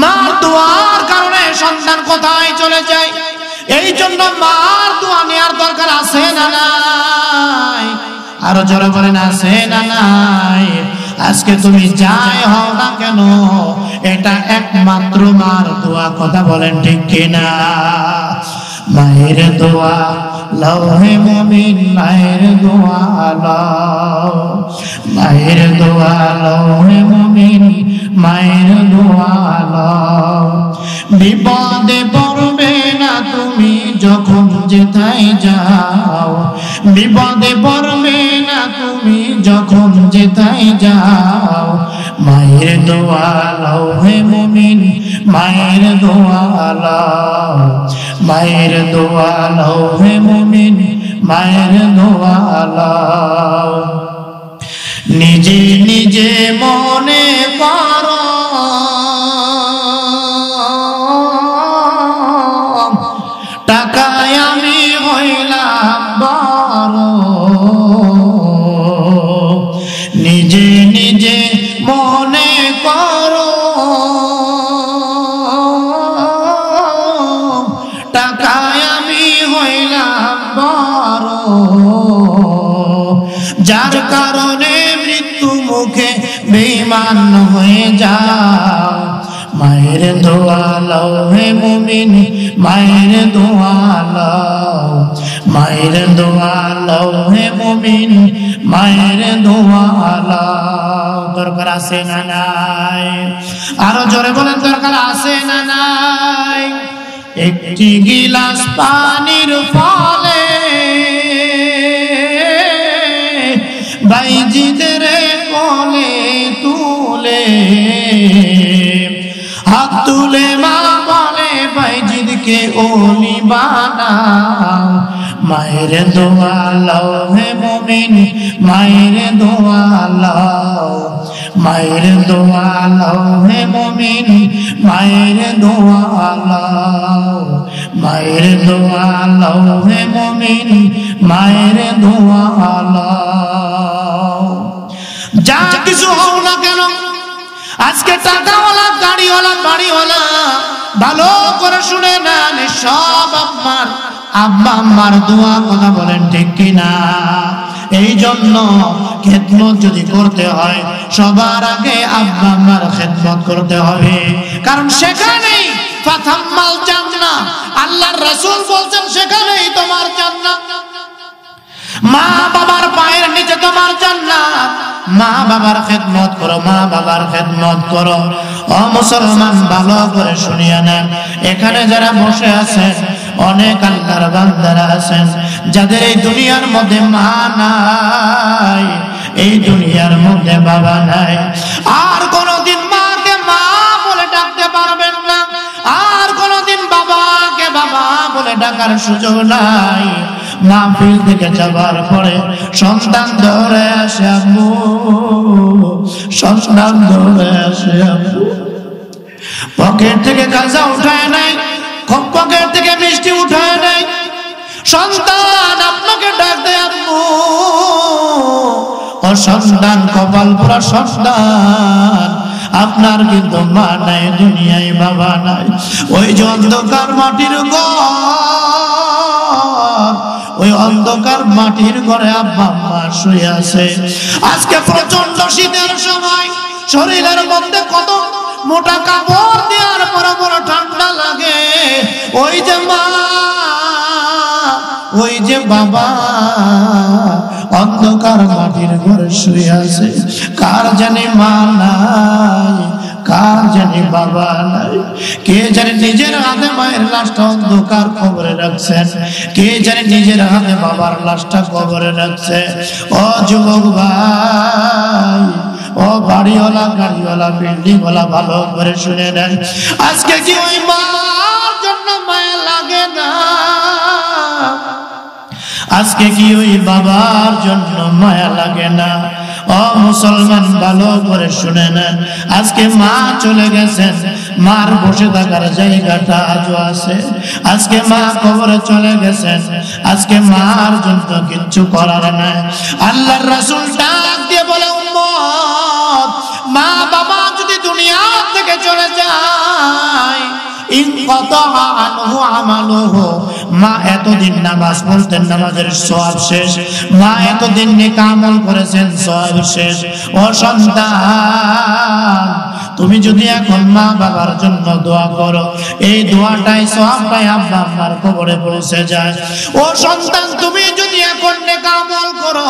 মার দোয়ার কারণে সন্তান কোথায় চলে যায়, এই জন্য মার দোয়া নেওয়ার দরকার আছে না নাই? আরো জোরে বলেন, আছে না নাই? আজকে তুমি যাই হও না কেন, এটা একমাত্র মার দোয়া, কথা বলেন ঠিক কিনা? মায়ের দোয়া লও হে মুমিন, মায়ের দোয়া লও, মায়ের দোয়া লও হে মুমিন, মায়ের দোয়া লও। বিপদে পড়বে না তুমি যখন যেথায় যাও, বিপদে পড়বে না তুমি যখন যেথায় যাও। মায়ের দোয়া লও হে মুমিন, মায়ের দোয়া লও, মায়ের দোয়া লও হে মুমিন, মায়ের দোয়া লও। নিজে নিজে মনে করো টাকায় আমি হইলাম বড়, নিজে নিজে মনে করো টাকায় আমি হইলাম বড়, যার কারণে মৃত্যু মুখে বেঈমান হয়ে যাও। মায়ের দোয়া লও হে মুমিন, মায়ের দোয়া লও, মায়ের দোয়া লও হে মুমিন, মায়ের দোয়া লও। দরকার আছে না নাই? আরো জোরে বলেন, দরকার আছে না নাই? একটি গিলাস পানির ফলে বাইজিদের কোলে তুলে, হাত তুলে মা বলে বাইজিদকে ওলি বানাও। মায়ের দোয়া লও হে মুমিন, মায়ের দোয়া লও, মায়ের দোয়া লও হে মুমিন, মায়ের দোয়া লও, মায়ের দোয়া লও হে মুমিন, মায়ের দোয়া লও। যা কিছু হও না কেন, আজকে টাকাওয়ালা, গাড়িওয়ালা, বাড়িওয়ালা, ভালো করে শুনে নেন, সব আপনার আব্বা আম্মার দোয়া, কথা বলেন ঠিক কিনা? এই জন্য খেদমত যদি করতে হয়, সবার আগে আব্বা আম্মার খেদমত করতে হবে, কারণ সেখানেই ফাতাম্মাল জান্নাহ, আল্লাহর রাসূল বলছেন সেখানেই তোমার জান্নাত। মা বাবার পায়ের নিচে তোমার জান্নাত। মা বাবার খেদমত করো, মা বাবার খেদমত করো। ও মুসলমান, ভালো করে শুনিয়া নেন, এখানে যারা বসে আছেন অনেক আল্লাহর বান্দারা আছেন যাদের এই দুনিয়ার মধ্যে মা নাই, এই দুনিয়ার মধ্যে বাবা নাই। আর কোনদিন মাকে মা বলে ডাকতে পারবেন না, আর কোনদিন বাবাকে বাবা বলে ডাকার সুযোগ নাই। মাহফিল থেকে যাবার পরে সন্তান ধরে আসে, আম্মু সন্তান দৌড়ে আসে আব্বু, পকেট থেকে গাঁজা উঠায় নাই, পকেট থেকে মিষ্টি উঠায় নাই, সন্তান আপনাকে ডাক দেয় আব্বু, ও সন্তান কপাল পোড়া সন্তান, আপনার কিন্তু মা নাই, দুনিয়ায় বাবা নাই। ওই যে অন্ধকার মাটির ঘর, ওই অন্ধকার মাটির ঘরে আব্বা আম্মা শুয়ে আছে। আজকে প্রচন্ড শীতের সময় শরীরের মধ্যে কত মোটা কাপড় দেওয়ার পর বড় ঠান্ডা লাগে। ওই যে মা, ওই যে বাবা অন্ধকার মাটির ঘরে শুয়ে আছে। কার জানি মা নাই, কার জানি বাবা নাই, কে জানে নিজের হাতে মায়ের লাশটা অন্ধকার কবরে রাখছেন, কে জানে নিজের হাতে বাবার লাশটা কবরে রাখছে। ও যুবক ভাই, ও বাড়িওয়ালা, গাড়িওয়ালা, বিল্ডিংওয়ালা, ভালো করে শুনে নেন, আজকে কি ওই মার জন্য মায়া লাগে না? আজকে কি ওই বাবার জন্য মায়া লাগে না? ও মুসলমান, ভালো করে শুনে নেন, আজকে মা চলে গেছেন, মার বসে থাকার জায়গাটা আজও আছে। আজকে মা কবরে চলে গেছেন, আজকে মার জন্য কিচ্ছু করার নাই। আল্লাহর রাসূল ডাক দিয়ে বলে, উম্মত, মা বাবা যদি দুনিয়া থেকে চলে যায়, ইনকাতা আনহু আমালুহু, মা এতদিন নামাজ পড়তেন, নামাজের সওয়াব শেষ, মা এতদিন নেক আমল করেছেন, সওয়াব শেষ। ও সন্তান, তুমি যদি এখন মা বাবার জন্য দোয়া করো, এই দোয়াটাই সওয়াবটাই আব্বা আম্মার কবরে পৌঁছে যায়। ও সন্তান, তুমি যদি এখন নেক আমল করো,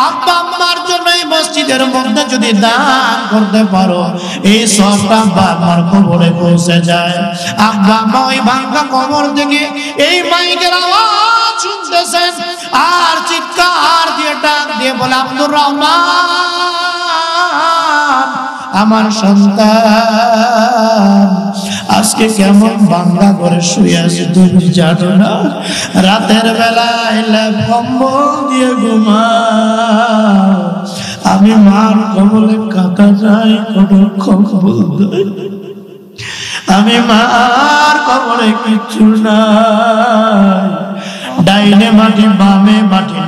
আব্বা আম্মার জন্য এই মসজিদের মধ্যে যদি দান করতে পারো, এই সওয়াবটা আব্বা আম্মার কবরে পৌঁছে যায়। আব্বা আম্মা ওই ভাঙা কবর থেকে এই মাইকের আওয়াজ শুনতেছেন, আর চিৎকার দিয়ে ডাক দিয়ে বলে, আব্দুর রহমান, আমার সন্তান আজকে কেমন বাংলা করে শুয়ে আছে তুমি জানো না? রাতের বেলায় কম্বল দিয়ে ঘুমাও, আমি মার কবলে কাটা যাই, কোনো কবল দেয়, আমি মার কবরে কিচ্ছু নাই, ডাইনে মাটি, বামে মাটি,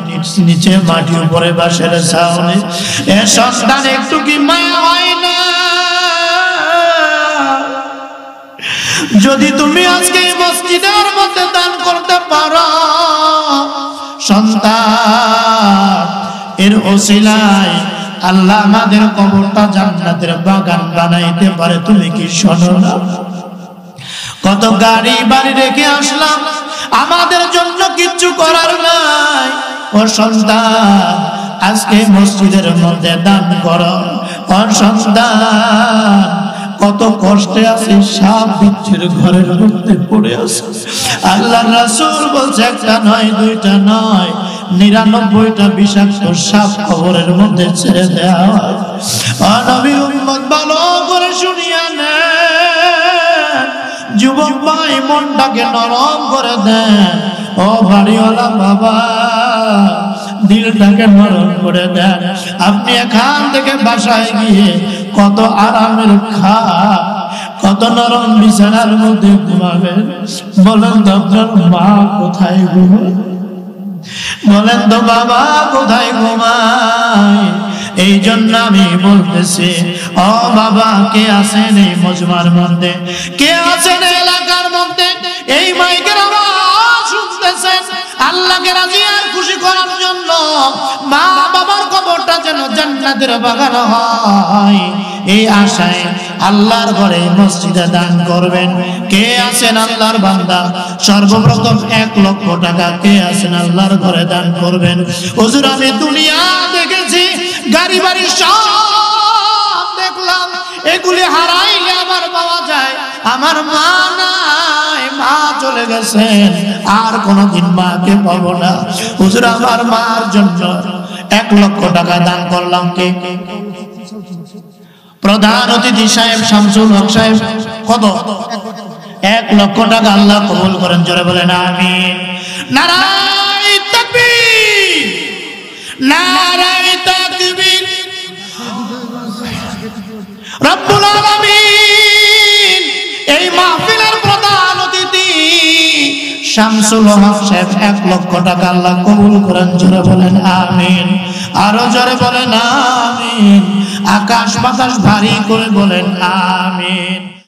নিচে মাটি, উপরে বাঁশের ছাউনি। এ সন্তান, একটু কি মায়া হয় না? যদি তুমি আজকে এই মসজিদের মধ্যে দান করতে পারো, সন্তান, এর ওসিলায় আল্লাহ আমাদের কবরটা জান্নাতের বাগান বানাইতে পারে। তুমি কি শোনো না? কত গাড়ি বাড়ি রেখে আসলাম, আমাদের জন্য কিচ্ছু করার নাই। ও সন্তান, আজকে মসজিদের মধ্যে দান করো। ও সন্তান, কত কষ্টে আছে, সাপ বিচ্ছুর ঘরের মধ্যে পড়ে আছে। আল্লাহর রাসূল বলছে, একটা নয়, দুইটা নয়, ৯৯টা বিষাক্ত সাপ কবরের মধ্যে ছেড়ে দেওয়া হয়। ও নবী, উম্মত ভালো করে শুনিয়া নেন, যুবক ভাই মনটাকে নরম করে দেন। ও বাড়িওয়ালা বাবা, দিলটাকে নরম করে দেন। আপনি এখান থেকে বাসায় গিয়ে কত আরামের খাট, কত নরম বিছানার মধ্যে ঘুমাবেন। বলেন তো আপনার মা কোথায় ঘুমায়? বলেন তো বাবা কোথায় ঘুমায়? এই জন্য আমি বলতেছি, ও বাবা, কে আছেন এই মজমার মধ্যে, কে আছেন এলাকার মধ্যে, এই মাইকের আওয়াজ শুনতেছেন, আল্লাহকে রাজি আর খুশি করার জন্য মা বাবার কবরটা যেন জান্নাতের বাগান হয়, এই আশায় আল্লাহর ঘরে মসজিদে দান করবেন। কে আছেন আল্লাহর বান্দা? সর্বপ্রথম 1 লক্ষ টাকা কে আছেন আল্লাহর ঘরে দান করবেন? হুজুর, আমি দুনিয়া দেখেছি, গাড়ি বাড়ি সব দেখলাম, এগুলি হারাইলে আমার পাওয়া যায়, আমার মা নাই, মা চলে গেছেন, আর কোনদিন মাকে পাবো না। হুজুর, আমার মার জন্য 1 লক্ষ টাকা দান করলাম। কে? প্রধান অতিথি সাহেব শামসুল হক সাহেব। কত? 1 লক্ষ টাকা। আল্লাহ কবুল করেন, জোরে বলেন আমিন। নারায়ে তাকবীর, নারায়ে তাকবীর। রব্বুল আলামিন এই মাহফিলের প্রধান অতিথি শামসুল হক সাহেব 1 লক্ষ টাকা আল্লাহ কবুল করেন। জোরে বলেন আমিন, আরো জোরে বলেন আমিন, আকাশ বাতাস ভারী করে বলেন আমিন।